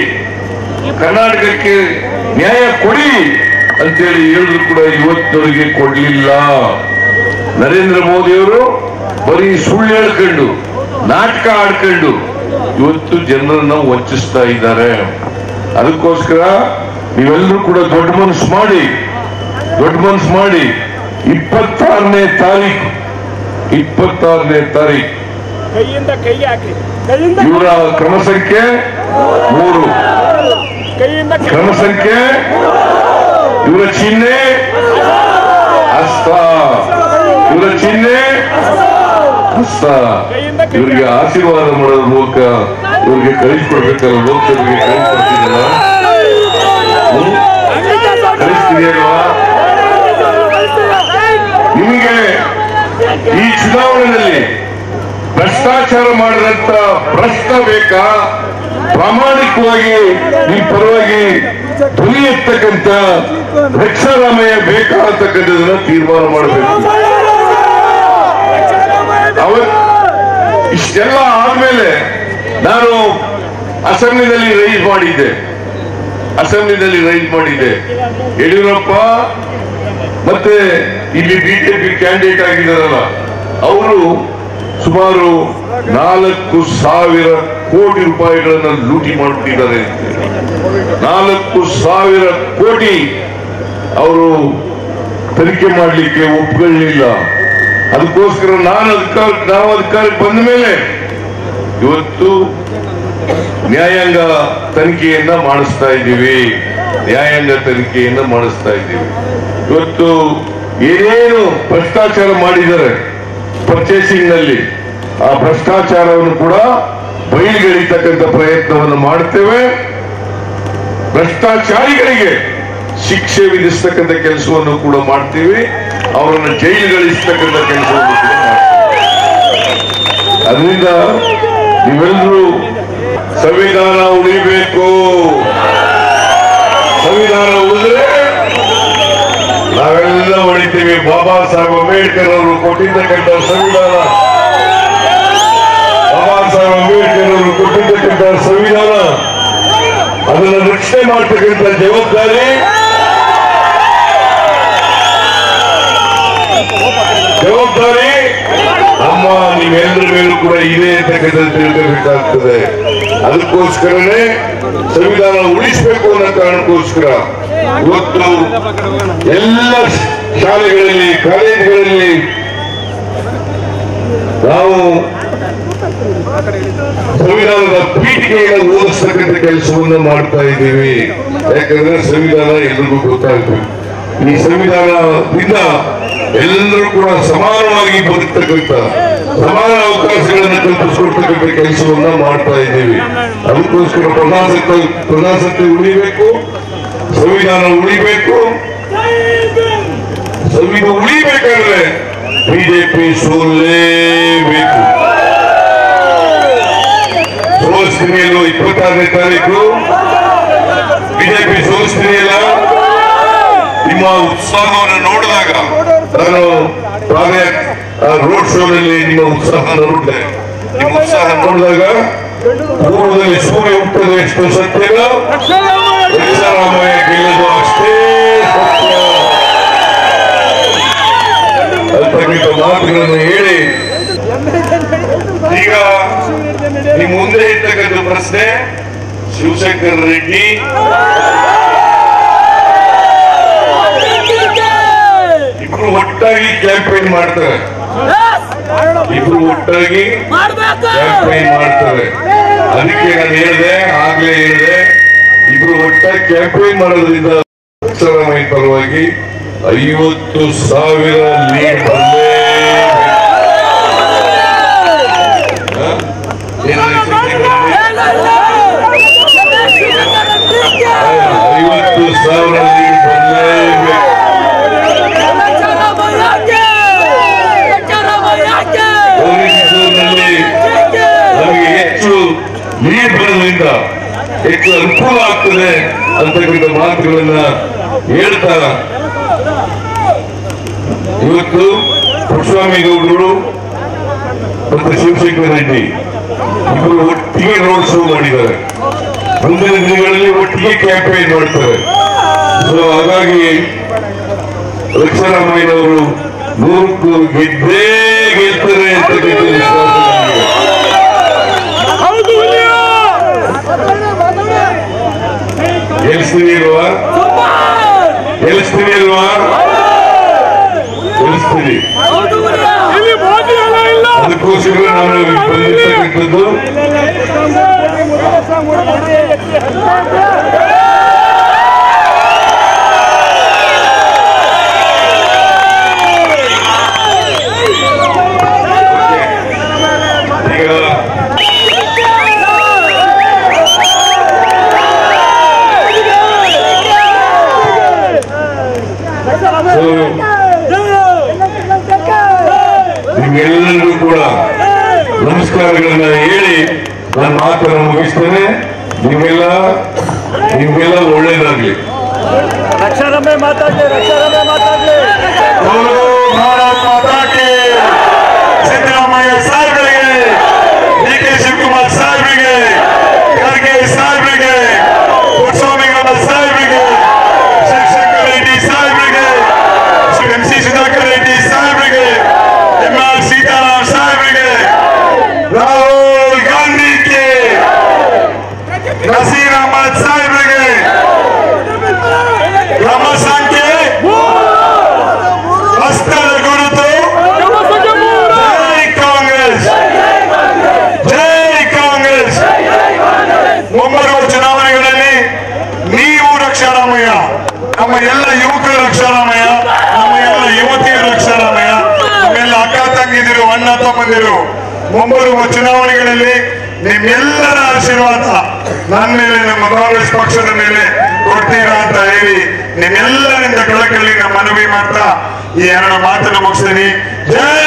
ಕರ್ನಾಟಕಕ್ಕೆ ನ್ಯಾಯ ಕೊಡಿ ಅಂತೇಳಿ ಹೇಳಿದ್ರು ಕೂಡ ಇವತ್ತವರಿಗೆ ಕೊಡ್ಲಿಲ್ಲ. ನರೇಂದ್ರ ಮೋದಿಯವರು ಬರೀ ಸುಳ್ಳು ಹೇಳ್ಕೊಂಡು ನಾಟಕ ಆಡ್ಕೊಂಡು ಇವತ್ತು ಜನರನ್ನ ವಂಚಿಸ್ತಾ ಇದ್ದಾರೆ. ಅದಕ್ಕೋಸ್ಕರ ನೀವೆಲ್ಲರೂ ಕೂಡ ದೊಡ್ಡ ಮನಸ್ಸು ಮಾಡಿ 26ನೇ ತಾರೀಕು ಇವರ ಕ್ರಮ ಸಂಖ್ಯೆ 3, ಕ್ರಮ ಸಂಖ್ಯೆ ಇವರ ಚಿಹ್ನೆ ಹಸ್ತ, ಇವರಿಗೆ ಆಶೀರ್ವಾದ ಮಾಡೋದ್ರ ಮೂಲಕ ಇವರಿಗೆ ಕಳಿಸ್ಕೊಡ್ಬೇಕಲ್ಲ, ಲೋಕಸಭೆಗೆ ಕಳಿಸ್ಕೊಡ್ತಿದ್ದಲ್ಲ, ಕಳಿಸ್ತಿದೆಯಲ್ವಾ? ನಿಮಗೆ ಈ ಚುನಾವಣೆಯಲ್ಲಿ ಭ್ರಷ್ಟಾಚಾರ ಮಾಡಿದಂತ ಭ್ರಷ್ಟ ಬೇಕಾ? ಪ್ರಾಮಾಣಿಕವಾಗಿ ನಿಮ್ಮ ಪರವಾಗಿ ಧ್ವನಿ ಎತ್ತಕ್ಕಂತ ರಕ್ಷಾರಾಮಯ್ಯ ಬೇಕಾ ಅಂತಕ್ಕಂಥದನ್ನ ತೀರ್ಮಾನ ಮಾಡಬೇಕು. ಇಷ್ಟೆಲ್ಲ ಆದ್ಮೇಲೆ ನಾನು ಅಸೆಂಬ್ಲಿನಲ್ಲಿ ರೈಸ್ ಮಾಡಿದ್ದೆ. ಯಡಿಯೂರಪ್ಪ ಮತ್ತೆ ಇಲ್ಲಿ ಬಿಜೆಪಿ ಕ್ಯಾಂಡಿಡೇಟ್ ಆಗಿದ್ದಾರಲ್ಲ, ಅವರು ಸುಮಾರು 4,000 ಕೋಟಿ ರೂಪಾಯಿಗಳನ್ನ ಲೂಟಿ ಮಾಡಿಬಿಟ್ಟಿದ್ದಾರೆ. 4,000 ಕೋಟಿ ಅವರು ತನಿಖೆ ಮಾಡಲಿಕ್ಕೆ ಒಪ್ಕೊಳ್ಳಲಿಲ್ಲ. ಅದಕ್ಕೋಸ್ಕರ ನಾವು ಅಧಿಕಾರಕ್ಕೆ ಬಂದ ಮೇಲೆ ಇವತ್ತು ನ್ಯಾಯಾಂಗ ತನಿಖೆಯನ್ನ ಮಾಡಿಸ್ತಾ ಇದ್ದೀವಿ. ಇವತ್ತು ಏನೇನು ಭ್ರಷ್ಟಾಚಾರ ಮಾಡಿದ್ದಾರೆ ಪರ್ಚೇಸಿಂಗ್ ನಲ್ಲಿ, ಆ ಭ್ರಷ್ಟಾಚಾರವನ್ನು ಕೂಡ ಬಯಲಿಗೆಳಿತಕ್ಕಂಥ ಪ್ರಯತ್ನವನ್ನು ಮಾಡ್ತೇವೆ. ಭ್ರಷ್ಟಾಚಾರಿಗಳಿಗೆ ಶಿಕ್ಷೆ ವಿಧಿಸ್ತಕ್ಕಂಥ ಕೆಲಸವನ್ನು ಕೂಡ ಮಾಡ್ತೀವಿ. ಅವರನ್ನು ಜೈಲುಗಳಿಸ್ತಕ್ಕಂಥ ಕೆಲಸವನ್ನು ಕೂಡ ಮಾಡ್ತೀವಿ. ಅದರಿಂದ ನೀವೆಲ್ಲರೂ ಸಂವಿಧಾನ ಉಳಿಬೇಕು. ಸಂವಿಧಾನ ಉಳಿದ್ರೆ ನಾವೆಲ್ಲ ಉಳಿತೀವಿ. ಬಾಬಾ ಸಾಹೇಬ್ ಅಂಬೇಡ್ಕರ್ ಅವರು ಕೊಟ್ಟಿದ್ದಕ್ಕಂಥ ಸಂವಿಧಾನ, ಅದನ್ನು ರಕ್ಷಣೆ ಮಾಡ್ತಕ್ಕಂಥ ಜವಾಬ್ದಾರಿ ನಮ್ಮ ನೀವೆಲ್ಲರ ಮೇಲೂ ಕೂಡ ಇದೆ ಅಂತಕ್ಕಂಥದ್ದು ತಿಳ್ಕೋಬೇಕಾಗ್ತದೆ. ಅದಕ್ಕೋಸ್ಕರನೇ ಸಂವಿಧಾನ ಉಳಿಸಬೇಕು ಅನ್ನೋ ಕಾರಣಕ್ಕೋಸ್ಕರ ಇವತ್ತು ಎಲ್ಲ ಶಾಲೆಗಳಲ್ಲಿ, ಕಾಲೇಜುಗಳಲ್ಲಿ ನಾವು ಸಂವಿಧಾನದ ಪೀಠಿಕೆಯನ್ನು ಓದಿಸ್ತಕ್ಕಂಥ ಕೆಲಸವನ್ನ ಮಾಡ್ತಾ ಇದ್ದೀವಿ. ಯಾಕಂದ್ರೆ ಸಂವಿಧಾನ ಎಲ್ರಿಗೂ ಗೊತ್ತಾಗ್ಬೇಕು. ಈ ಸಂವಿಧಾನದಿಂದ ಎಲ್ಲರೂ ಕೂಡ ಸಮಾನವಾಗಿ ಬದುಕ್ತಕ್ಕಂಥ ಸಮಾನ ಅವಕಾಶಗಳನ್ನು ಕಲ್ಪಿಸಿಕೊಡ್ತಕ್ಕಂಥ ಕೆಲಸವನ್ನ ಮಾಡ್ತಾ ಇದ್ದೀವಿ. ಅದಕ್ಕೋಸ್ಕರ ಪ್ರಜಾಸತ್ತೆ ಉಳಿಬೇಕು, ಸಂವಿಧಾನ ಉಳಿಬೇಕು. ಸಂವಿಧಾನ ಉಳಿಬೇಕಾದ್ರೆ ಬಿಜೆಪಿ ಸೋಲೇಬೇಕು. ಸೋಲಿಸ್ತೀನಿ 26ನೇ ತಾರೀಕು ಬಿಜೆಪಿ ಸೋಲಿಸ್ತೀನಿಲ್ಲ. ನಿಮ್ಮ ಉತ್ಸಾಹವನ್ನು ನೋಡಿದಾಗ ನಾನು ರೋಡ್ ಶೋನಲ್ಲಿ ನಿಮ್ಮ ಉತ್ಸಾಹ ನೋಡಿದೆ. ನಿಮ್ಮ ಉತ್ಸಾಹ ನೋಡಿದಾಗ ಪೂರ್ವದಲ್ಲಿ ಸೂರ್ಯ ಹುಟ್ಟದ ಎಷ್ಟು ಸತ್ಯನೋ ಸಿದ್ದರಾಮಯ್ಯ ಗೆಲ್ಲದು ಅಷ್ಟೇ ಸತ್ಯ ಅಂತಕ್ಕಂಥ ಮಾತುಗಳನ್ನು ಹೇಳಿ ಈಗ ನಿಮ್ಮ ಮುಂದೆ ಇರ್ತಕ್ಕಂಥ ಪ್ರಶ್ನೆ ಶಿವಶಂಕರ್ ರೆಡ್ಡಿ ಇಬ್ರು ಒಟ್ಟಾಗಿ ಕ್ಯಾಂಪೇನ್ ಮಾಡ್ತಾರೆ. ಇಬ್ರು ಒಟ್ಟಾಗಿ ಕ್ಯಾಂಪೇನ್ ಮಾಡ್ತಾರೆ. ಅದಕ್ಕೆ ನಾನು ಹೇಳಿದೆ, ಆಗ್ಲೇ ಹೇಳಿದೆ, ಇಬ್ರು ಒಟ್ಟಾಗಿ ಕ್ಯಾಂಪೇನ್ ಮಾಡೋದ್ರಿಂದ ಸಿದ್ದರಾಮಯ್ಯ ಪರವಾಗಿ 50,000 ಲೀಡ್ ಬರಲೇ 50,000 ಲೀಡ್ ಬರಲೇಬೇಕು. ನಮಗೆ ಹೆಚ್ಚು ನೀರು ಬರೋದ್ರಿಂದ ಹೆಚ್ಚು ಅನುಕೂಲ ಆಗ್ತದೆ ಅಂತಕ್ಕಂಥ ಮಾತುಗಳನ್ನ ಹೇಳ್ತಾ ಇವತ್ತು ಪುಟ್ಟಸ್ವಾಮಿ ಗೌಡರು ಮತ್ತು ಶಿವಶಂಕರ್ ರೆಡ್ಡಿ ಇಬ್ಬರು ಒಟ್ಟಿಗೆ ರೋಡ್ ಶೋ ಮಾಡಿದ್ದಾರೆ. ಮುಂದಿನ ದಿನಗಳಲ್ಲಿ ಒಟ್ಟಿಗೆ ಕ್ಯಾಂಪೇನ್ ಮಾಡ್ತಾರೆ. ಸೊ ಹಾಗಾಗಿ ಸಿದ್ದರಾಮಯ್ಯನವರು 100ಕ್ಕೂ ಗೆದ್ದೇ ಗೆಲ್ತಾರೆ ಅಂತಕ್ಕಂಥ ವಿಶ್ವಾಸ ನನಗಿದೆ. ಗೆಲ್ಲಿಸ್ತೀನಿ ಅಲ್ವಾ? ಗೆಲ್ಲಿಸ್ತೀನಿ ಅಲ್ವಾ? ಗೆಲ್ಲಿಸ್ತೀನಿ. ಅದಕ್ಕೋಸ್ಕರ ನಾನು ಬಂದಿರ್ತಕ್ಕಂಥದ್ದು ನಿಮ್ಗೆಲ್ಲರಿಗೂ ಕೂಡ ನಮಸ್ಕಾರಗಳನ್ನ ಹೇಳಿ ನನ್ನ ಮಾತನ್ನು ಮುಗಿಸ್ತೇನೆ. ನಿಮ್ಗೆಲ್ಲ ಒಳ್ಳೇದಾಗ್ಲಿ. ಸಿದ್ದರಾಮಯ್ಯ ಸಾಹೇಬರಿಗೆ, DK ಶಿವಕುಮಾರ್ ಸಾಹೇಬರಿಗೆ, ಖರ್ಗೆ ಸಾಹೇಬರಿಗೆ, ಪುಟ್ಟಸ್ವಾಮಿ ಸಾಹೇಬರಿಗೆ, ಶಿವಶಂಕರ್ ರೆಡ್ಡಿ ಸಾಹೇಬರಿಗೆ, MC ಸುಧಾಕರ್ ರೆಡ್ಡಿ ಸಾಹೇಬರಿಗೆ, MR ಸೀತಾರಾಮ್ ಸಾಹೇಬರಿಗೆ, ರಾಹುಲ್ ಗಾಂಧಿಗೆ, ನಸೀರ್ ಅಹಮದ್ ಸಾಹೇಬರಿಗೆ, ಕ್ರಮ ಸಂಖ್ಯೆ ಹಸ್ತದ ಗುರುತು ಜೈ ಕಾಂಗ್ರೆಸ್, ಜೈ ಕಾಂಗ್ರೆಸ್. ಮುಂಬರುವ ಚುನಾವಣೆಗಳಲ್ಲಿ ನೀವು ರಕ್ಷಾರಾಮಯ್ಯ, ನಮ್ಮ ಎಲ್ಲ ಯುವಕರು ರಕ್ಷಾರಾಮಯ್ಯ, ನಮ್ಮ ಎಲ್ಲ ಯುವತಿಯರು ರಕ್ಷಾರಾಮಯ್ಯ, ನಮ್ಮೆಲ್ಲ ಅಕ್ಕ ತಂಗಿದಿರು, ಅಣ್ಣ ತಮ್ಮಂದಿರು, ಮುಂಬರುವ ಚುನಾವಣೆಗಳಲ್ಲಿ ನಿಮ್ಮೆಲ್ಲರ ಆಶೀರ್ವಾದ ನನ್ನ ಮೇಲೆ, ನಮ್ಮ ಕಾಂಗ್ರೆಸ್ ಪಕ್ಷದ ಮೇಲೆ ಕೊಡ್ತೀರಾ ಅಂತ ಹೇಳಿ ನಿಮ್ಮೆಲ್ಲರಿಂದ ಕಳಕಳಿ ನಮ್ಮ ಮನವಿ ಮಾಡ್ತಾ ಈ 2 ಮಾತನ್ನು ಮುಗಿಸ್ತೀನಿ. ಜೈ